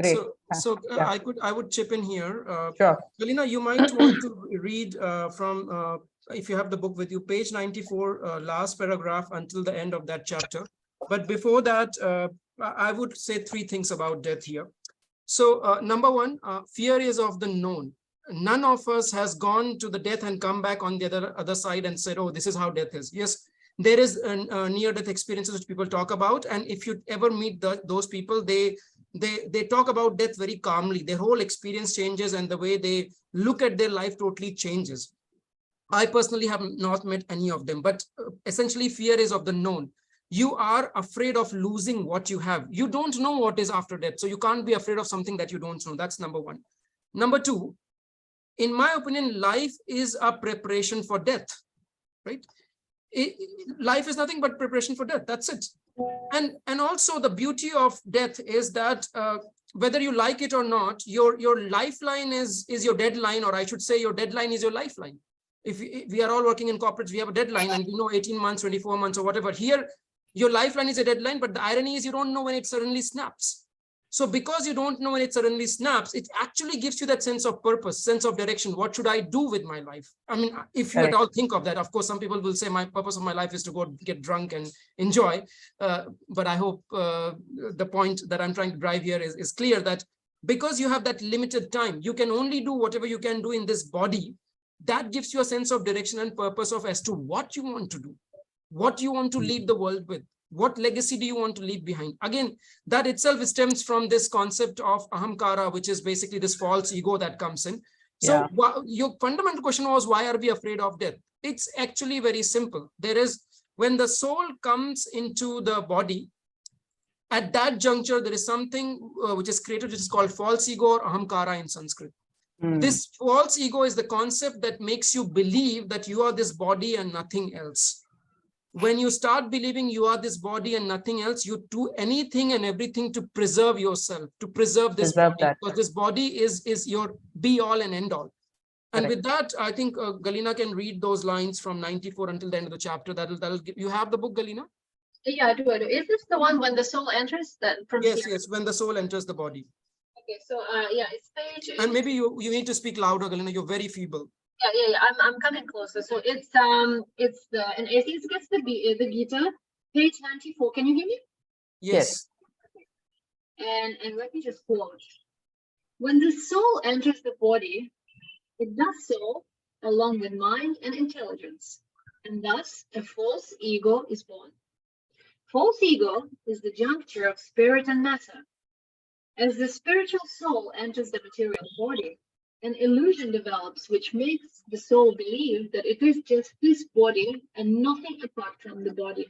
Great. So I would chip in here. Sure. Galyna, you might want to read from, if you have the book with you, page 94, last paragraph until the end of that chapter. But before that, I would say 3 things about death here. So number 1, fear is of the known. None of us has gone to the death and come back on the other side and said, oh, this is how death is. Yes, there is near-death experiences which people talk about. And if you ever meet those people, they talk about death very calmly. Their whole experience changes and the way they look at their life totally changes. I personally have not met any of them, but essentially fear is of the known. You are afraid of losing what you have. You don't know what is after death. So you can't be afraid of something that you don't know. That's number 1. Number 2, in my opinion, life is a preparation for death, right? Life is nothing but preparation for death. That's it. And also the beauty of death is that whether you like it or not, your lifeline is your deadline, or I should say your deadline is your lifeline. If we are all working in corporates, we have a deadline and we know 18 months, 24 months or whatever. Here, your lifeline is a deadline, but the irony is you don't know when it suddenly snaps. So because you don't know when it suddenly snaps, it actually gives you that sense of purpose, sense of direction. What should I do with my life? I mean, if you at all think of that, of course, some people will say my purpose of my life is to go get drunk and enjoy. But I hope the point that I'm trying to drive here is clear, that because you have that limited time, you can only do whatever you can do in this body. That gives you a sense of direction and purpose of as to what you want to do, what you want to leave the world with. What legacy do you want to leave behind? Again, that itself stems from this concept of ahamkara, which is basically this false ego that comes in. So your fundamental question was, why are we afraid of death? It's actually very simple. There is, when the soul comes into the body, at that juncture, there is something which is created, which is called false ego or ahamkara in Sanskrit. This false ego is the concept that makes you believe that you are this body and nothing else. when you start believing you are this body and nothing else, you do anything and everything to preserve yourself, to preserve this Preserve body, that. because this body is your be all and end all. And Correct. with that, I think Galyna can read those lines from 94 until the end of the chapter. That'll give, you have the book, Galyna? Yeah, I do. Is this the one when the soul enters that from Yes, here? yes, when the soul enters the body. Okay, so yeah, it's page. And maybe you need to speak louder, Galyna, you're very feeble. Yeah. I'm coming closer. So it's the an atheist gets the Gita, page 94. Can you hear me? Yes. And let me just quote. When the soul enters the body, it does so along with mind and intelligence, and thus a false ego is born. False ego is the juncture of spirit and matter. As the spiritual soul enters the material body, an illusion develops which makes the soul believe that it is just this body and nothing apart from the body.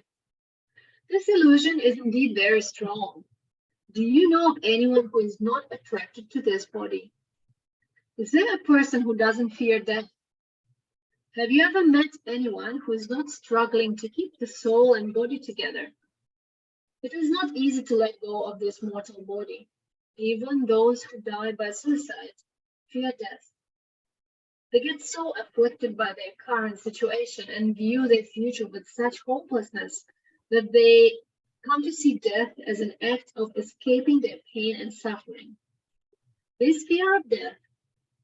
This illusion is indeed very strong. Do you know of anyone who is not attracted to this body? Is there a person who doesn't fear death? Have you ever met anyone who is not struggling to keep the soul and body together? It is not easy to let go of this mortal body. Even those who die by suicide fear death. They get so afflicted by their current situation and view their future with such hopelessness that they come to see death as an act of escaping their pain and suffering. This fear of death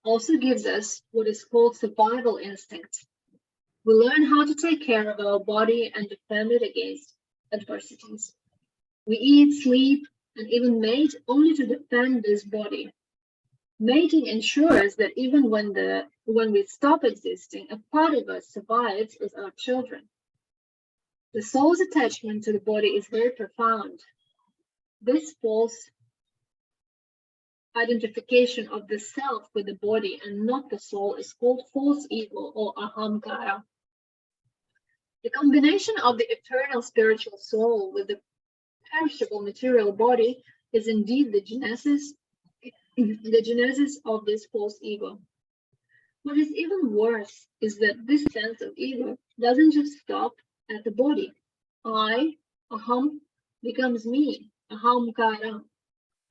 also gives us what is called survival instinct. We learn how to take care of our body and defend it against adversities. We eat, sleep, and even mate only to defend this body. Mating ensures that even when we stop existing, a part of us survives as our children. The soul's attachment to the body is very profound. This false identification of the self with the body and not the soul is called false ego or ahamkara. The combination of the eternal spiritual soul with the perishable material body is indeed the genesis of this false ego. What is even worse is that this sense of ego doesn't just stop at the body. I, aham, becomes me, ahamkara,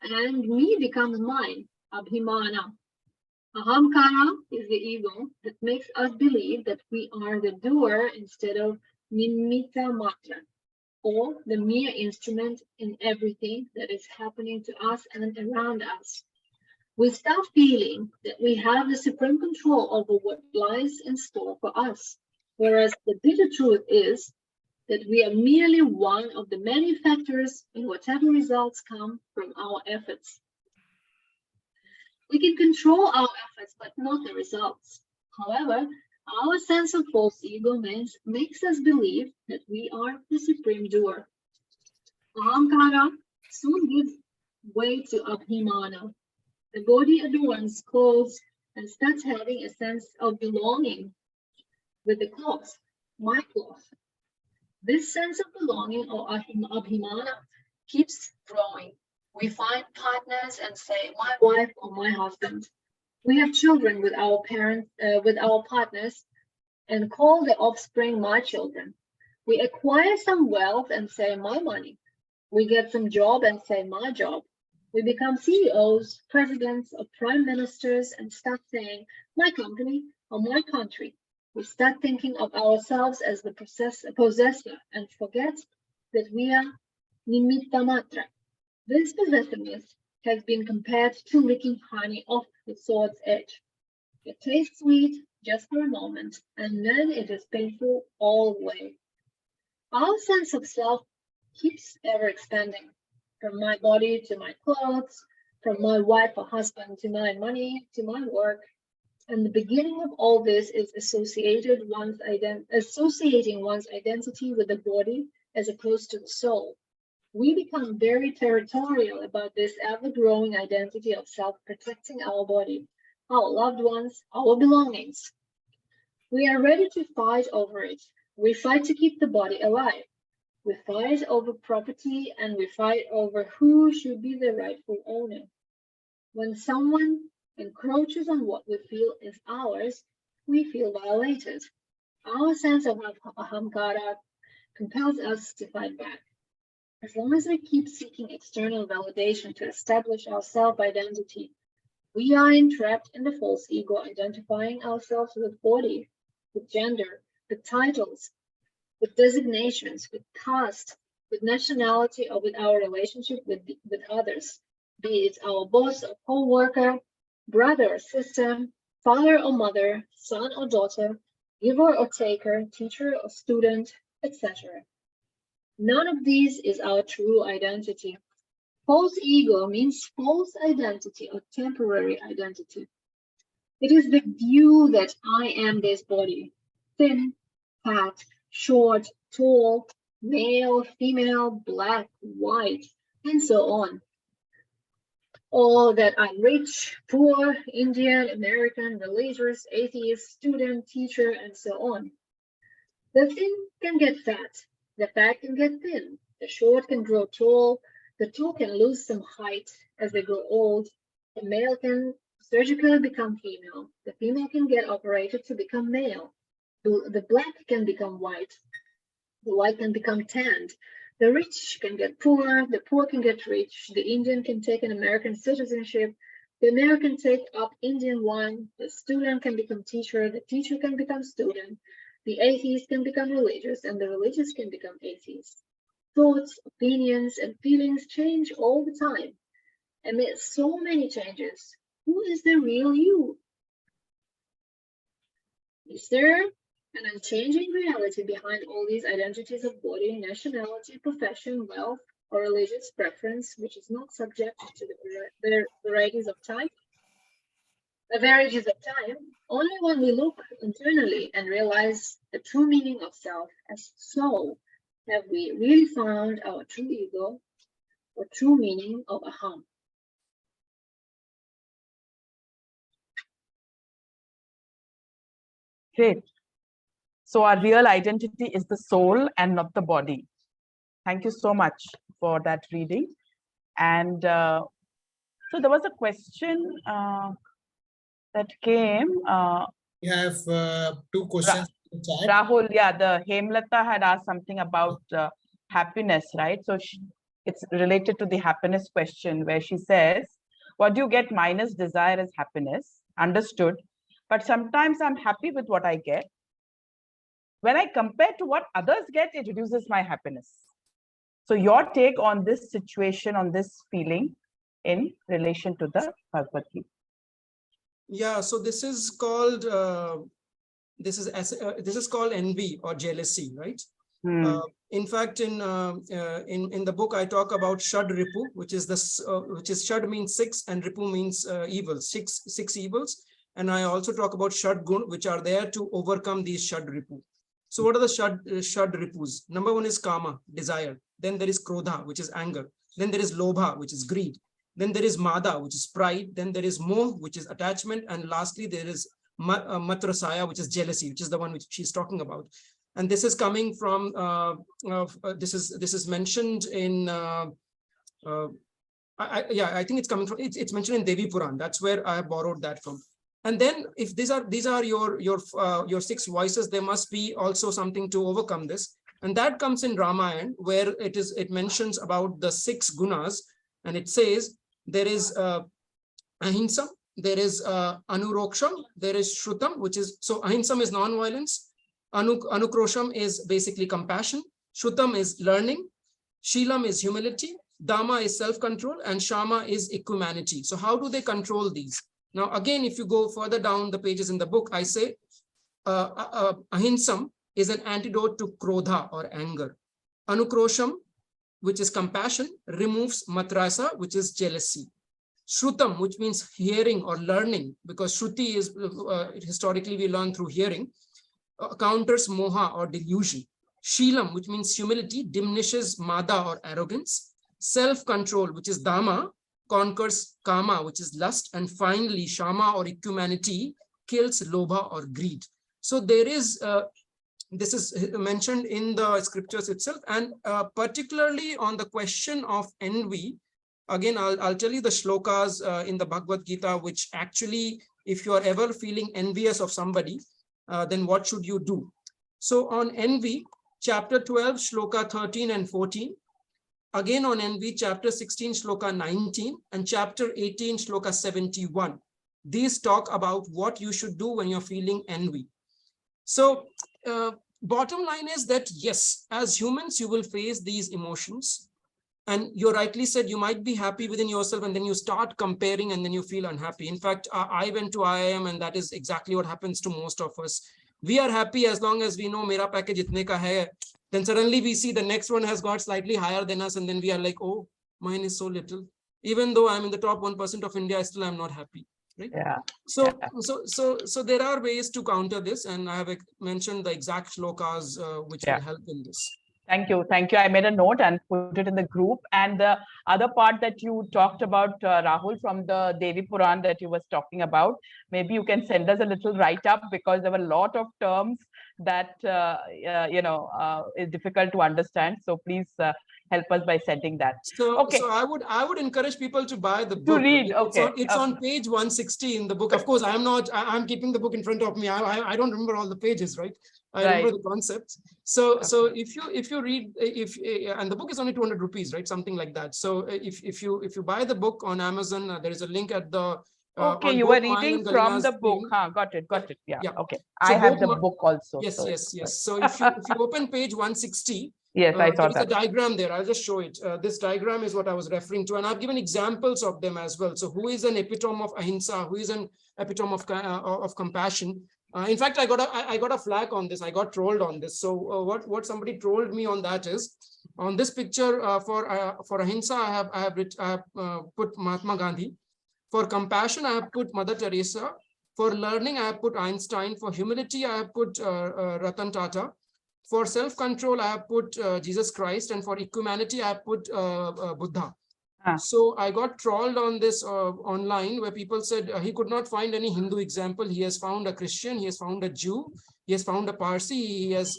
and me becomes mine, abhimana. Ahamkara is the ego that makes us believe that we are the doer instead of nimitta matra, or the mere instrument in everything that is happening to us and around us. We start feeling that we have the supreme control over what lies in store for us, whereas the bitter truth is that we are merely one of the many factors in whatever results come from our efforts. We can control our efforts, but not the results. However, our sense of false ego makes us believe that we are the supreme doer. Ahamkara soon gives way to abhimana. The body adorns clothes and starts having a sense of belonging with the cloth, my cloth. This sense of belonging or abhimana keeps growing. We find partners and say, my wife or my husband. We have children with our parents, with our partners, and call the offspring my children. We acquire some wealth and say, my money. We get some job and say, my job. We become CEOs, presidents, or prime ministers and start saying, my company or my country. We start thinking of ourselves as the possessor and forget that we are nimitta matra. This possessiveness has been compared to licking honey off the sword's edge. It tastes sweet just for a moment, and then it is painful all the way. Our sense of self keeps ever expanding, from my body to my clothes, from my wife or husband to my money to my work. And the beginning of all this is associating one's identity with the body as opposed to the soul. We become very territorial about this ever-growing identity of self protecting our body, our loved ones, our belongings. We are ready to fight over it. We fight to keep the body alive. We fight over property and we fight over who should be the rightful owner. When someone encroaches on what we feel is ours, we feel violated. Our sense of ahamkara compels us to fight back. As long as we keep seeking external validation to establish our self-identity, we are entrapped in the false ego, identifying ourselves with body, with gender, with titles, with designations, with caste, with nationality, or with our relationship with others, be it our boss or co-worker, brother or sister, father or mother, son or daughter, giver or taker, teacher or student, etc. None of these is our true identity. False ego means false identity or temporary identity. It is the view that I am this body, thin, fat, short, tall, male, female, black, white, and so on. Or that I'm rich, poor, Indian, American, religious, atheist, student, teacher, and so on. The thin can get fat, the fat can get thin, the short can grow tall, the tall can lose some height as they grow old, the male can surgically become female, the female can get operated to become male, the black can become white, the white can become tanned, the rich can get poor, the poor can get rich, the Indian can take an American citizenship, the American take up Indian one, the student can become teacher, the teacher can become student, the atheist can become religious, and the religious can become atheist. Thoughts, opinions, and feelings change all the time. Amid so many changes, who is the real you? Is there an unchanging reality behind all these identities of body, nationality, profession, wealth, or religious preference, which is not subject to the varieties of time? The varieties of time, only when we look internally and realize the true meaning of self as soul, have we really found our true ego or true meaning of aham. Great. So our real identity is the soul and not the body. Thank you so much for that reading. And so there was a question that came. We have two questions in the chat. Rahul, yeah, the Hemlata had asked something about happiness, right? So it's related to the happiness question where she says, what do you get minus desire as happiness? Understood. But sometimes I'm happy with what I get. When I compare to what others get, it reduces my happiness. So your take on this situation, on this feeling in relation to the Bhagavad Gita. Yeah, so this is called this is called envy or jealousy, right? In fact, in the book, I talk about Shad Ripu, which is Shad means six and Ripu means evil, six evils. And I also talk about Shad Gun, which are there to overcome these Shad Ripu. So what are the Shad Ripus? Number one is Kama, desire. Then there is Krodha, which is anger. Then there is Lobha, which is greed. Then there is Mada, which is pride. Then there is Moh, which is attachment. And lastly, there is Matrasaya, which is jealousy, which is the one which she's talking about. And this is coming from, this is mentioned in, I think it's coming from, it's mentioned in Devi Puran. That's where I borrowed that from. And then if these are your six voices, there must be also something to overcome this. And that comes in Ramayana, where it mentions about the six gunas. And it says there is Ahimsa, there is Anuroksham, there is Shrutam, which is, so Ahimsam is non-violence, Anukrosham is basically compassion, Shrutam is learning, Shilam is humility, Dhamma is self-control, and Shama is equanimity. So how do they control these? Now, again, if you go further down the pages in the book, I say Ahinsam is an antidote to Krodha or anger. Anukrosham, which is compassion, removes Matrasa, which is jealousy. Shrutam, which means hearing or learning, because Shruti is historically we learn through hearing, counters Moha or delusion. Shilam, which means humility, diminishes Mada or arrogance. Self-control, which is Dhamma, conquers Kama, which is lust. And finally, Shama or equanimity kills Lobha or greed. So there is, this is mentioned in the scriptures itself. And particularly on the question of envy, again, I'll tell you the shlokas in the Bhagavad Gita, which actually, if you are ever feeling envious of somebody, then what should you do? So on envy, chapter 12, shloka 13 and 14. Again on envy, chapter 16, shloka 19, and chapter 18, shloka 71. These talk about what you should do when you're feeling envy. So bottom line is that, yes, as humans, you will face these emotions. And you rightly said, you might be happy within yourself and then you start comparing and then you feel unhappy. In fact, I went to IIM and that is exactly what happens to most of us. We are happy as long as we know mera package itne ka hai. Then suddenly we see the next one has got slightly higher than us. And then we are like, oh, mine is so little. Even though I'm in the top 1% of India, still I'm not happy. Right? Yeah. So there are ways to counter this. And I have mentioned the exact shlokas which will help in this. Thank you. Thank you. I made a note and put it in the group. And the other part that you talked about, Rahul, from the Devi Puran that you was talking about, maybe you can send us a little write-up, because there were a lot of terms that, is difficult to understand. So please help us by sending that. So I would encourage people to buy the book. To read, It's on page 160 in the book. Of course, I'm keeping the book in front of me. I don't remember all the pages, right? I remember the concepts. So if you read, and the book is only 200 rupees, right? Something like that. So if you buy the book on Amazon, there is a link at the okay, you were reading from the book. Got it. Yeah. Okay. So I have the book also. Yes. So if you open page 160, yes, I saw that. There's a diagram there. I'll just show it. This diagram is what I was referring to, and I've given examples of them as well. So who is an epitome of ahimsa? Who is an epitome of compassion? In fact, I got a flag on this. I got trolled on this. So what somebody trolled me on that is, on this picture for ahimsa, I have put Mahatma Gandhi. For compassion, I have put Mother Teresa. For learning, I have put Einstein. For humility, I have put Ratan Tata. For self-control, I have put Jesus Christ. And for equanimity, I have put Buddha. So I got trolled on this online, where people said he could not find any Hindu example. He has found a Christian, he has found a Jew, he has found a Parsi, he has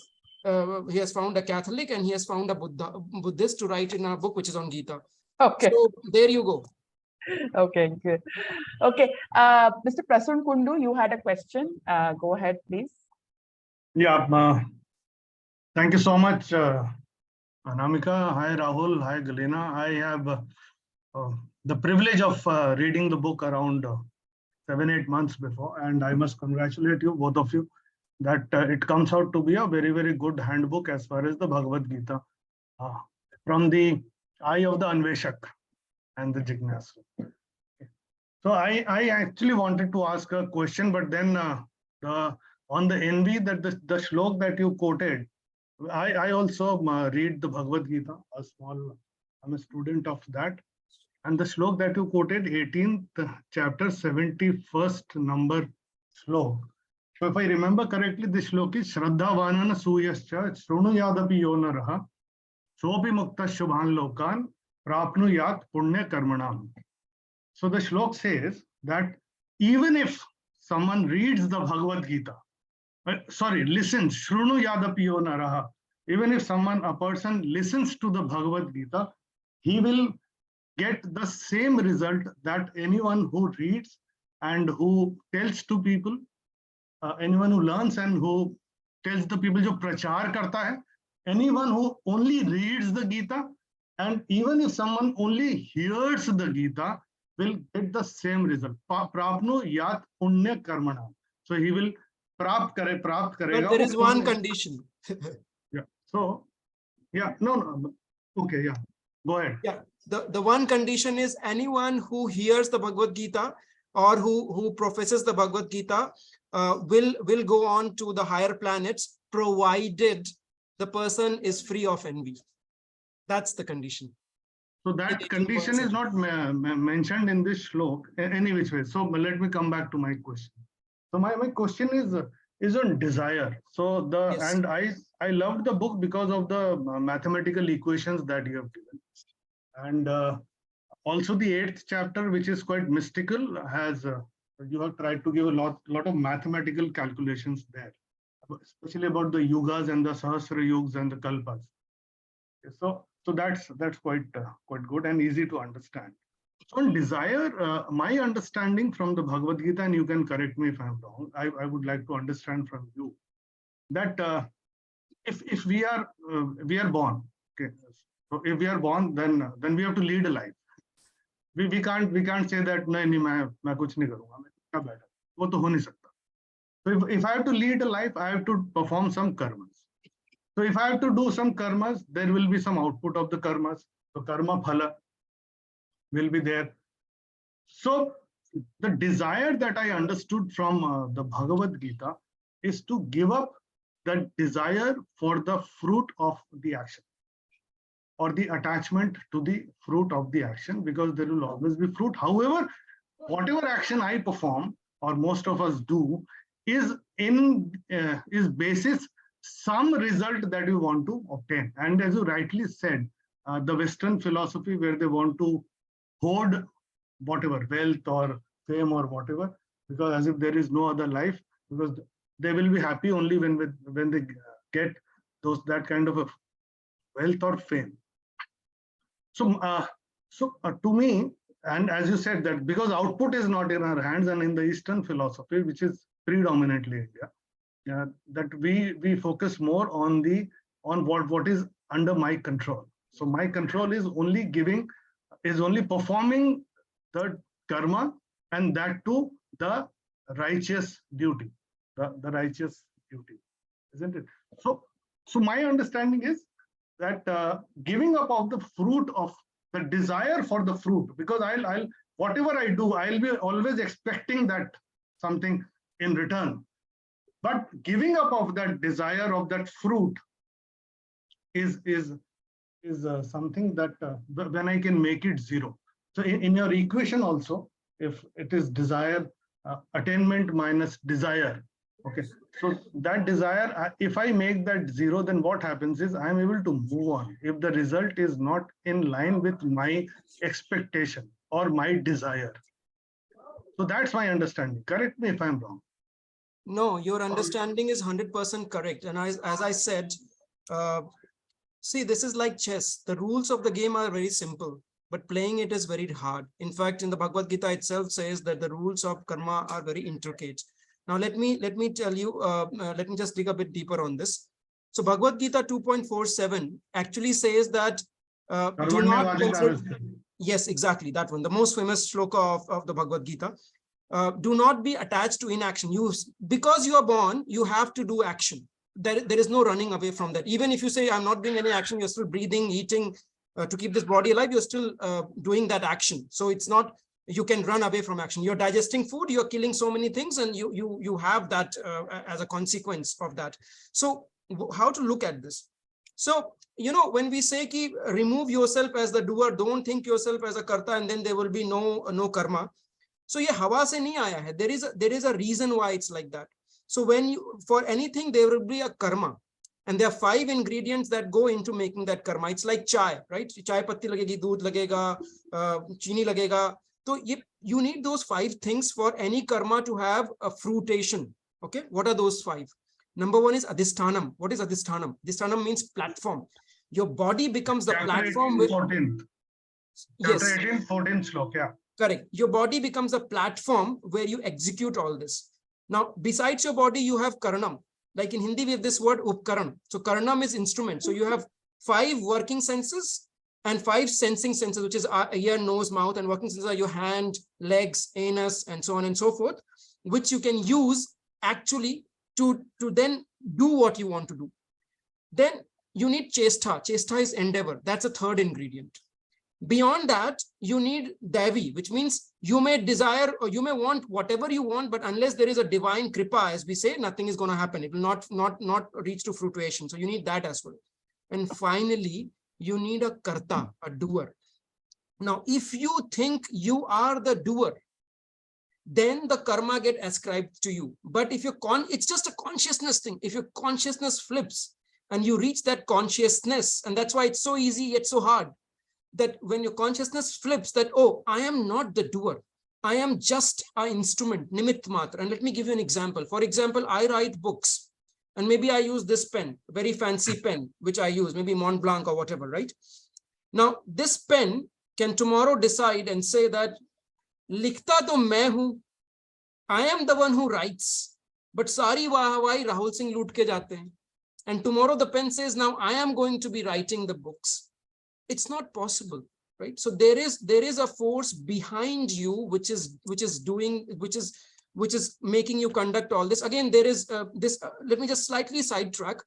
found a Catholic, and he has found a Buddhist to write in a book which is on Gita. Okay. So there you go. Okay, good. Okay, Mr. Prasun Kundu, you had a question. Go ahead, please. Yeah, thank you so much, Anamika. Hi, Rahul. Hi, Galyna. I have the privilege of reading the book around 7-8 months before, and I must congratulate you, both of you, that it comes out to be a very, very good handbook as far as the Bhagavad Gita, from the eye of the Anveshak and the Jignasu. So I actually wanted to ask a question, but then on the envy, that the shlok that you quoted, I also read the Bhagavad Gita, I'm a student of that. And the shlok that you quoted, 18th chapter, 71st number shlok. So if I remember correctly, the shlok is Shraddha Vanana Suyascha Shrunu Yadapi Yonaraha Sopi Mukta Shubhan Lokan Prapnu Yat Punya Karmanam. So the shlok says that even if someone reads the Bhagavad Gita, listens, Shrunu Yadapi Yonaraha, even if a person listens to the Bhagavad Gita, he will get the same result that anyone who reads and who tells to people, anyone who learns and who tells the people, jo prachar karta hai, anyone who only reads the Gita, and even if someone only hears the Gita, will get the same result. Prapnu yat punya karmana. So he will prapt karega. But there is one condition. Yeah. So, yeah, no. Okay, yeah. Go ahead. Yeah. The one condition is anyone who hears the Bhagavad Gita or who professes the Bhagavad Gita will go on to the higher planets, provided the person is free of envy. That's the condition. So that condition is not mentioned in this shlok any which way. So let me come back to my question. So my question is on desire. So and I loved the book because of the mathematical equations that you have given. And also the 8th chapter, which is quite mystical, has you have tried to give a lot of mathematical calculations there, especially about the yugas and the sahasra yugas and the kalpas. So that's quite good and easy to understand. So on desire, my understanding from the Bhagavad Gita, and you can correct me if I'm wrong, I would like to understand from you that if we are born, okay, so if we are born, then we have to lead a life. We can't say that नहीं मैं कुछ नहीं करूँगा, मैं क्या बैठा, वो तो हो नहीं सकता. So if I have to lead a life, I have to perform some karmas. So if I have to do some karmas, there will be some output of the karmas. So karma phala will be there. So the desire that I understood from the Bhagavad Gita is to give up the desire for the fruit of the action, or the attachment to the fruit of the action, because there will always be fruit. However, whatever action I perform, or most of us do, is basis some result that you want to obtain. And as you rightly said, the Western philosophy, where they want to hoard whatever wealth or fame or whatever, because as if there is no other life, because they will be happy only when they get that kind of a wealth or fame. So to me, and as you said, that because output is not in our hands, and in the Eastern philosophy, which is predominantly India, that we focus more on what is under my control. So my control is only performing the karma, and that too the righteous duty, the righteous duty, isn't it? So my understanding is that giving up of the fruit, of the desire for the fruit, because I'll whatever I do, I'll be always expecting that something in return. But giving up of that desire of that fruit is something that when I can make it zero. So in your equation also, if it is desire, attainment minus desire, okay, so that desire, if I make that zero, then what happens is I'm able to move on if the result is not in line with my expectation or my desire. So that's my understanding. Correct me if I'm wrong. No, your understanding is 100% correct. And as I said, see, this is like chess. The rules of the game are very simple, but playing it is very hard. In fact, in the Bhagavad Gita itself says that the rules of karma are very intricate. Now, let me tell you, let me just dig a bit deeper on this. So Bhagavad Gita 2.47 actually says that do not consider, yes, exactly, that one, the most famous shloka of the Bhagavad Gita. Do not be attached to inaction. Because you are born, you have to do action. There is no running away from that. Even if you say, I'm not doing any action, you're still breathing, eating to keep this body alive, you're still doing that action. So it's not, you can run away from action. You're digesting food, you're killing so many things, and you have that as a consequence of that. So how to look at this? So, when we say ki remove yourself as the doer, don't think yourself as a karta, and then there will be no karma. So ye hawa se nahi aaya hai. There is a reason why it's like that. So for anything, there will be a karma. And there are 5 ingredients that go into making that karma. It's like chai, right? Chai patti lagegi, doodh lagega, chini lagega. So you need those 5 things for any karma to have a fruitation. Okay, what are those 5? Number 1 is adhisthanam. What is adhisthanam? Adhisthanam means platform. Your body becomes the platform. 14th. Yes. 18th, 14th slok, yeah. Correct. Your body becomes a platform where you execute all this. Now, besides your body, you have karanam. Like in Hindi, we have this word upkaran. So karanam is instrument. So you have 5 working senses and 5 sensing senses, which is ear, nose, mouth, and working senses are your hand, legs, anus, and so on and so forth, which you can use actually to then do what you want to do. Then you need chestha. Chestha is endeavor. That's a 3rd ingredient. Beyond that, you need Devi, which means you may desire or you may want whatever you want, but unless there is a divine kripa, as we say, nothing is going to happen. It will not reach to fruition. So you need that as well. And finally, you need a karta, a doer. Now, if you think you are the doer, then the karma get ascribed to you. But if it's just a consciousness thing. If your consciousness flips and you reach that consciousness, and that's why it's so easy yet so hard, that when your consciousness flips that, oh, I am not the doer. I am just an instrument, nimitt matra. And let me give you an example. For example, I write books and maybe I use this pen, very fancy pen, which I use, maybe Mont Blanc or whatever, right? Now, this pen can tomorrow decide and say that, likhta to main hu. I am the one who writes, but sari wahawai Rahul Singh loot ke jate hain. and tomorrow the pen says, now I am going to be writing the books. It's not possible, right? So there is a force behind you which is making you conduct all this. Again, there is let me just slightly sidetrack.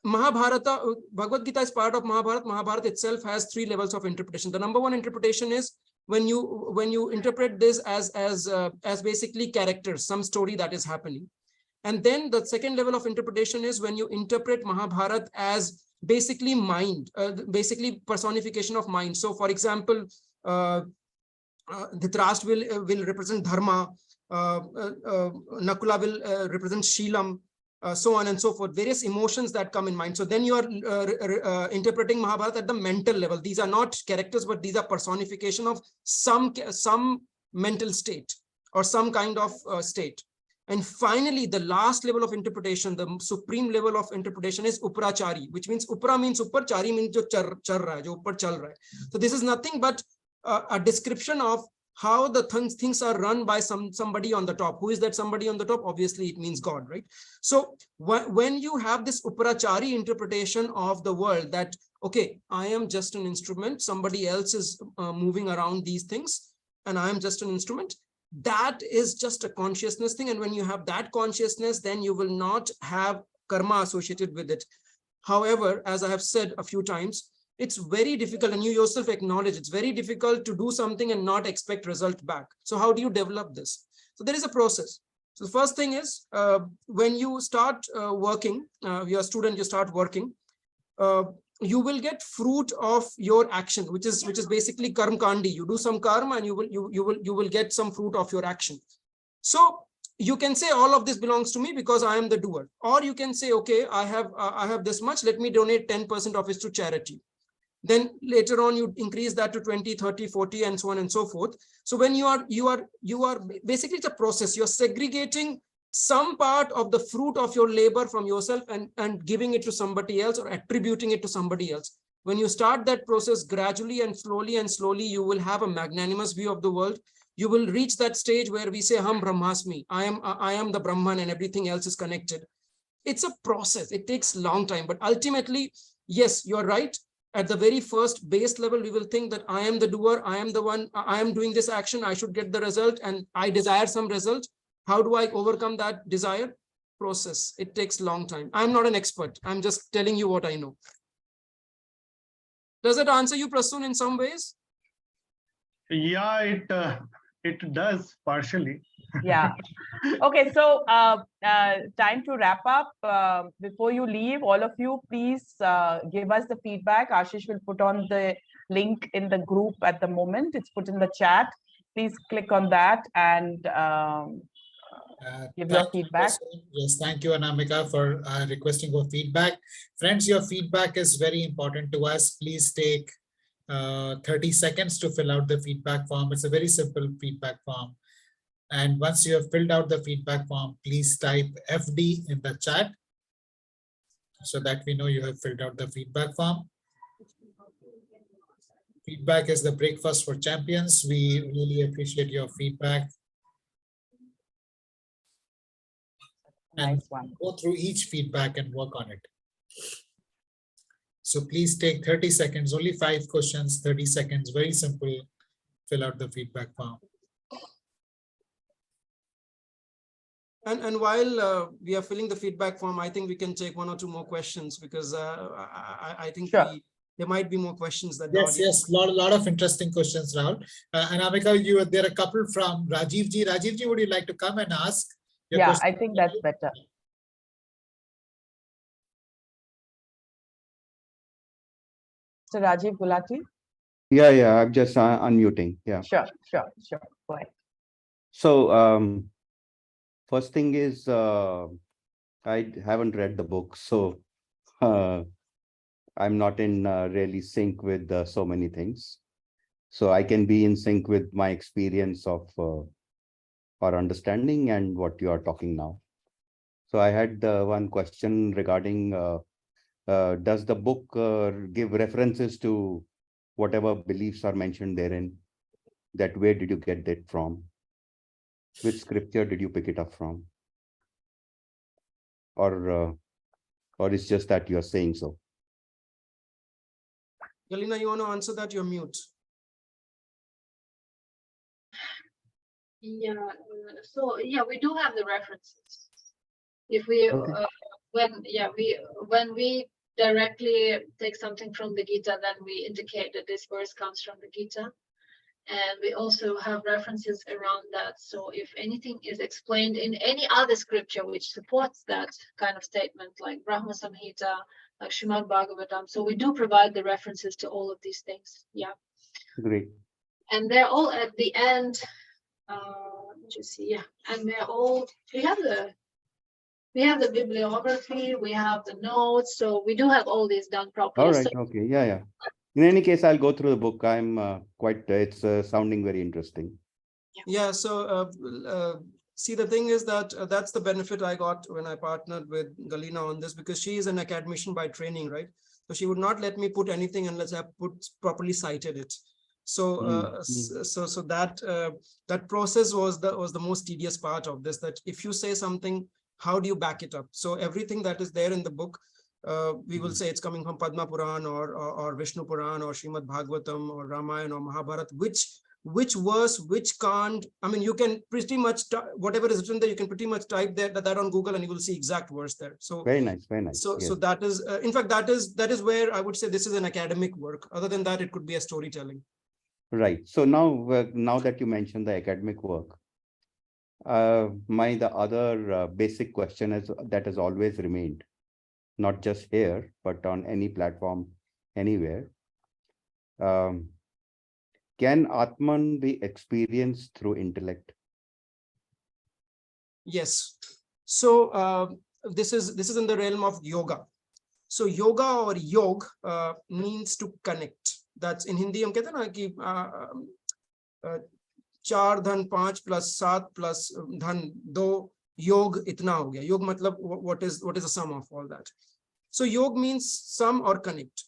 Mahabharata, Bhagavad Gita is part of Mahabharata. Mahabharata itself has 3 levels of interpretation. The number 1 interpretation is when you interpret this as basically characters, some story that is happening. And then the second level of interpretation is when you interpret Mahabharata as basically mind, basically personification of mind. So for example, Dhritarashtra will represent dharma, Nakula will represent Sheelam, so on and so forth, various emotions that come in mind. So then you are interpreting Mahabharata at the mental level. These are not characters, but these are personification of some mental state or some kind of state. And finally, the last level of interpretation, the supreme level of interpretation is Uprachari, which means Upra means Upar, Chari means jo chal raha hai, jo upar chal raha hai. So this is nothing but a description of how the things are run by somebody on the top. Who is that somebody on the top? Obviously, it means God, right? So when you have this Uprachari interpretation of the world that, okay, I am just an instrument, somebody else is moving around these things, and I am just an instrument, that is just a consciousness thing. And when you have that consciousness, then you will not have karma associated with it. However, as I have said a few times, it's very difficult, and you yourself acknowledge it's very difficult to do something and not expect result back. So how do you develop this? So there is a process. So the first thing is when you start working, you're a student, you start working, you will get fruit of your action, which is basically karma kandi. You do some karma and you will get some fruit of your action. So you can say all of this belongs to me because I am the doer, or you can say, okay, I have this much, let me donate 10% of it to charity. Then later on you increase that to 20, 30, 40, and so on and so forth. So when you are basically, it's a process. You're segregating some part of the fruit of your labor from yourself and giving it to somebody else or attributing it to somebody else. When you start that process gradually and slowly, you will have a magnanimous view of the world. You will reach that stage where we say, Ham Brahmasmi, I am the Brahman and everything else is connected. It's a process. It takes a long time, but ultimately, yes, you're right. At the very first base level, we will think that I am the doer, I am the one, I am doing this action, I should get the result, and I desire some result. How do I overcome that desire? Process. It takes a long time. I'm not an expert. I'm just telling you what I know. Does that answer you, Prasoon, in some ways? Yeah, it does partially. Yeah. Okay, so time to wrap up. Before you leave, all of you, please give us the feedback. Ashish will put on the link in the group at the moment. It's put in the chat. Please click on that and give your feedback. Yes, thank you, Anamika, for requesting for feedback. Friends, your feedback is very important to us. Please take 30 seconds to fill out the feedback form. It's a very simple feedback form. And once you have filled out the feedback form, please type FD in the chat so that we know you have filled out the feedback form. Feedback is the breakfast for champions. We really appreciate your feedback. And go through each feedback and work on it. So please take 30 seconds, only 5 questions, 30 seconds, very simple. Fill out the feedback form. And while we are filling the feedback form, I think we can take 1 or 2 more questions because I think sure. There might be more questions that yes, lot of interesting questions, Rahul. Anamika, there are a couple from Rajiv ji. Rajiv ji, would you like to come and ask? Yeah, I think that's better. So Rajiv Gulati? Yeah, I'm just unmuting. Yeah. Sure. Go ahead. So first thing is I haven't read the book, so I'm not in really sync with so many things. So I can be in sync with my experience of or understanding and what you are talking now. So I had one question regarding does the book give references to whatever beliefs are mentioned therein? That where did you get that from? Which scripture did you pick it up from? Or or it's just that you're saying so? Galyna, you want to answer that? You're mute. Yeah, so yeah, we do have the references. If we Okay. when we directly take something from the Gita, then we indicate that this verse comes from the Gita, and we also have references around that. So if anything is explained in any other scripture which supports that kind of statement, like Brahma Samhita, like Srimad Bhagavatam, so we do provide the references to all of these things. Yeah, Great. and they're all at the end. Just see, yeah, and we have the bibliography, we have the notes, so we do have all these done properly. All right. So, Okay. Yeah. Yeah. In any case, I'll go through the book. I'm it's sounding very interesting. Yeah, so see, the thing is that that's the benefit I got when I partnered with Galyna on this, because she is an academician by training, right? So she would not let me put anything unless I properly cited it. So so that process was the most tedious part of this, that if you say something, how do you back it up? So everything that is there in the book, we will say it's coming from Padma Puran or Vishnu Puran or Srimad Bhagavatam or Ramayana or Mahabharata, which verse, which can't, I mean, you can pretty much, whatever is written there, you can pretty much type that on Google and you will see exact verse there. So very nice, very nice. So, yes. so that is, in fact, that is where I would say this is an academic work. Other than that, it could be a storytelling. Right. So now that you mentioned the academic work, the other basic question is that has always remained, not just here, but on any platform, anywhere. Can Atman be experienced through intellect? Yes. So this is in the realm of yoga. So yoga or yog means to connect. That's in Hindi. हम कहते हैं ना कि 4 धन 5 plus 7 plus धन 2 योग इतना हो गया. Yog मतलब what is the sum of all that. So yog means sum or connect.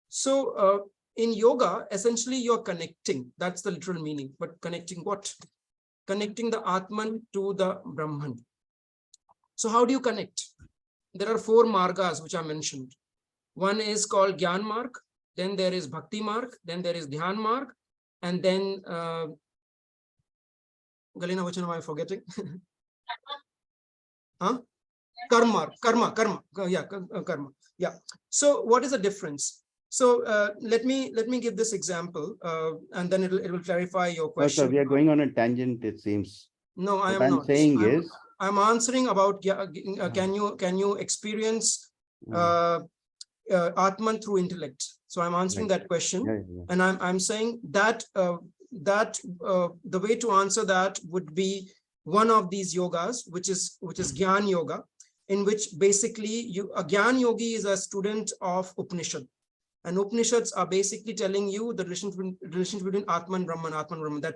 So in yoga, essentially you're connecting. That's the literal meaning. But connecting what? Connecting the Atman to the Brahman. So how do you connect? There are 4 margas which are mentioned. One is called Gyan Marg, then there is Bhakti Marg, then there is Dhyan Marg, and then Galyna, which one am I forgetting? Huh? Karma. Yeah, karma. Yeah. So what is the difference? So let me give this example, and then it will clarify your question. No, sir, we are going on a tangent, it seems. No, I am what not. I'm saying is, I'm answering about can you experience Atman through intellect? So I'm answering that question, and I'm saying that the way to answer that would be one of these yogas, which is Gyan Yoga, in which basically a Gyan Yogi is a student of Upanishad. And Upanishads are basically telling you the relation between Atman, Brahman.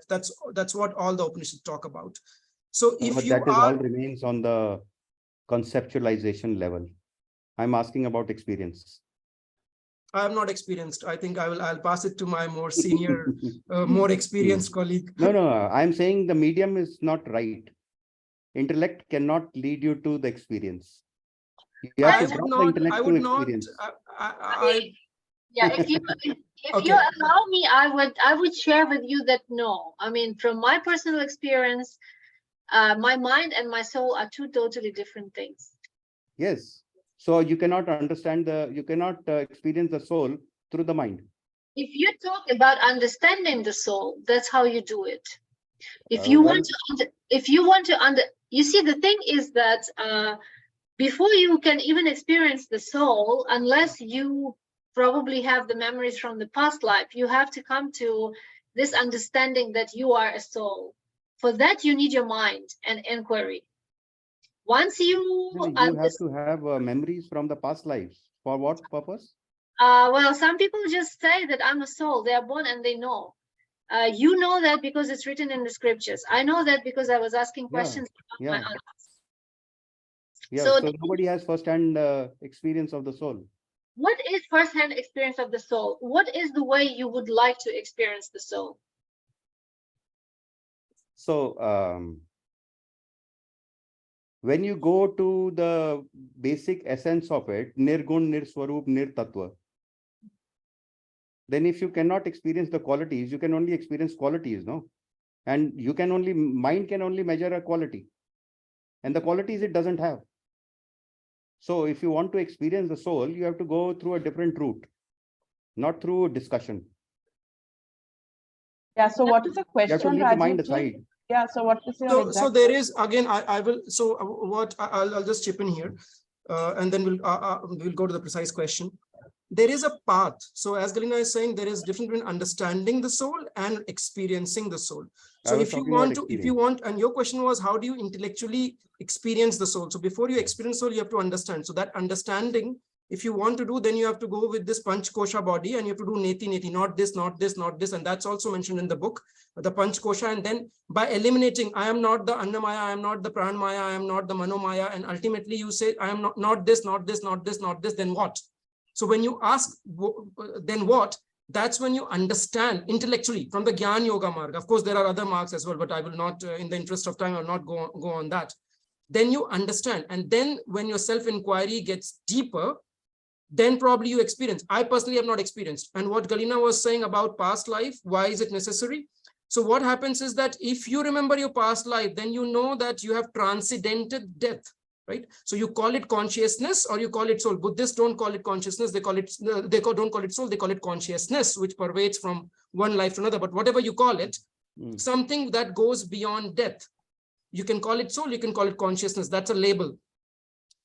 That's what all the Upanishads talk about. So if but you that all remains on the conceptualization level. I'm asking about experience. I am not experienced. I think I'll pass it to my more senior, more experienced colleague. No, I'm saying the medium is not right. Intellect cannot lead you to the experience. You have to drop the intellect to experience. Yeah, if you allow me, I would share with you that no. I mean, from my personal experience, my mind and my soul are 2 totally different things. Yes. So you cannot experience the soul through the mind. If you talk about understanding the soul, that's how you do it. If you want to you see, the thing is that before you can even experience the soul, unless you probably have the memories from the past life, you have to come to this understanding that you are a soul. For that, you need your mind and inquiry. Once you have to have memories from the past lives. For what purpose? Well, some people just say that I'm a soul. They are born and they know. You know that because it's written in the scriptures. I know that because I was asking questions about my answers. Yeah, so nobody has first-hand experience of the soul. What is first-hand experience of the soul? What is the way you would like to experience the soul? So When you go to the basic essence of it, nirgun, nirswarup, nirtatva, then if you cannot experience the qualities, you can only experience qualities, no? And you can only, mind can only measure a quality. And the qualities it doesn't have. So if you want to experience the soul, you have to go through a different route, not through discussion. Yeah, so what is the You have to question, leave the mind Rajiv ji? aside. Yeah, so what is your So, exact... so there is, again, I will, so what I'll just chip in here, and then we'll go to the precise question. There is a path. So as Galyna is saying, there is difference between understanding the soul and experiencing the soul. So if you want to, and your question was, how do you intellectually experience the soul? So before you experience soul, you have to understand. So that understanding, if you want to do, then you have to go with this Panch Kosha body, and you have to do neti neti, not this, not this, not this. And that's also mentioned in the book, the Panch Kosha. And then by eliminating, I am not the Annamaya, I am not the Pranmaya, I am not the Manomaya. And ultimately you say, I am not this, not this, not this, not this, then what? So when you ask, then what? That's when you understand intellectually from the Gyan Yoga Marg. Of course, there are other marks as well, but I will not, in the interest of time, I will not go on that. Then you understand. And then when your self-inquiry gets deeper, then probably you experience. I personally have not experienced. And what Galyna was saying about past life, why is it necessary? So what happens is that if you remember your past life, then you know that you have transcendented death. Right? So you call it consciousness or you call it soul. Buddhists don't call it consciousness. They don't call it soul. They call it consciousness, which pervades from one life to another. But whatever you call it, something that goes beyond death. You can call it soul. You can call it consciousness. That's a label.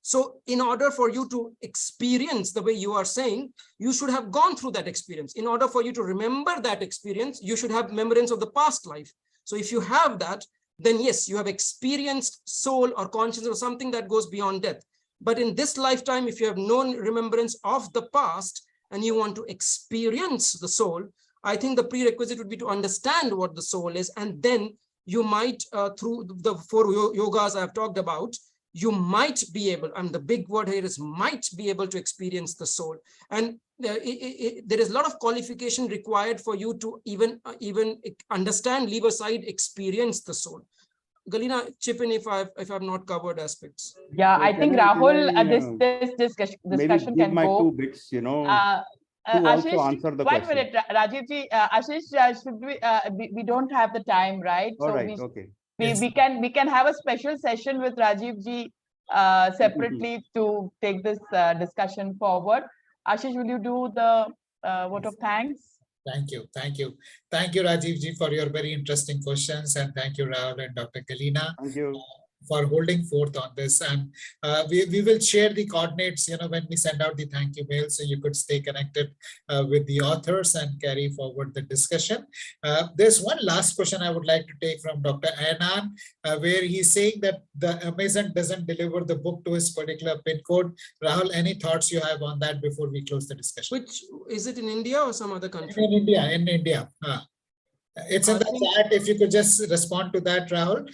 So in order for you to experience the way you are saying, you should have gone through that experience. In order for you to remember that experience, you should have remembrance of the past life. So if you have that, then yes, you have experienced soul or consciousness or something that goes beyond death. But in this lifetime, if you have no remembrance of the past and you want to experience the soul, I think the prerequisite would be to understand what the soul is. And then you might, through the 4 yogas I have talked about, you might be able, and the big word here is might be able to experience the soul. And there is a lot of qualification required for you to even understand, leave aside, experience the soul. Galyna, chip in if I've not covered aspects. Yeah, I think Rahul, this discussion can my go. 2 bits, you know, to Ashish, also answer the one question. minute, Rajiv ji, Ashish, should we don't have the time, right? All so right, okay. we can have a special session with Rajiv ji separately to take this discussion forward. Ashish, will you do the vote of thanks? Thank you. Thank you. Thank you, Rajiv ji, for your very interesting questions. And thank you, Rahul and Dr. Galyna. Thank you. For holding forth on this. And we will share the coordinates, when we send out the thank you mail, so you could stay connected with the authors and carry forward the discussion. There's one last question I would like to take from Dr. Anand, where he's saying that the Amazon doesn't deliver the book to his particular pin code. Rahul, any thoughts you have on that before we close the discussion? Which, is it in India or some other country? In India. It's in the chat. If you could just respond to that, Rahul,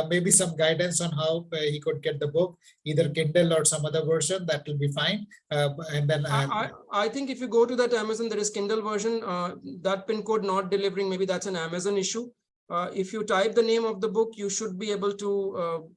maybe some guidance on how he could get the book, either Kindle or some other version, that will be fine. And then I think if you go to that Amazon, there is Kindle version, that pin code not delivering, maybe that's an Amazon issue. If you type the name of the book, you should be able to,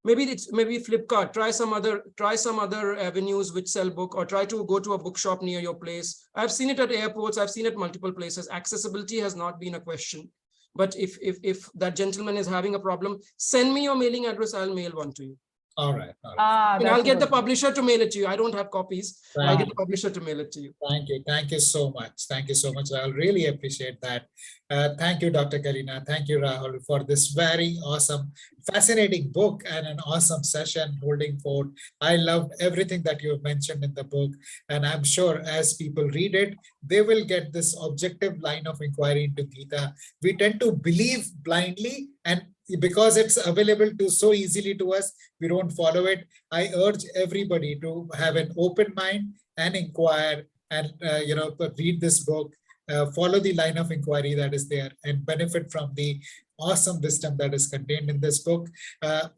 maybe Flipkart, try some other avenues which sell book, or try to go to a bookshop near your place. I've seen it at airports, I've seen it multiple places. Accessibility has not been a question. But if that gentleman is having a problem, send me your mailing address, I'll mail one to you. All right. And I'll get the publisher to mail it to you. I don't have copies. Right. I'll get the publisher to mail it to you. Thank you. Thank you so much. Thank you so much. I'll really appreciate that. Thank you, Dr. Galyna. Thank you, Rahul, for this very awesome, fascinating book and an awesome session holding forth. I loved everything that you have mentioned in the book. And I'm sure as people read it, they will get this objective line of inquiry into Gita. We tend to believe blindly, and because it's available to so easily to us, we don't follow it. I urge everybody to have an open mind and inquire and read this book, follow the line of inquiry that is there, and benefit from the awesome wisdom that is contained in this book.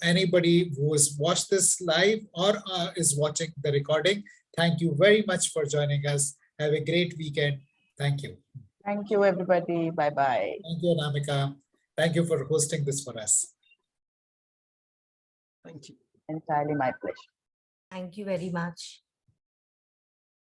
Anybody who has watched this live or is watching the recording, thank you very much for joining us. Have a great weekend. Thank you. Thank you, everybody. Bye-bye. Thank you, Anamika. Thank you for hosting this for us. Thank you. Entirely my pleasure. Thank you very much.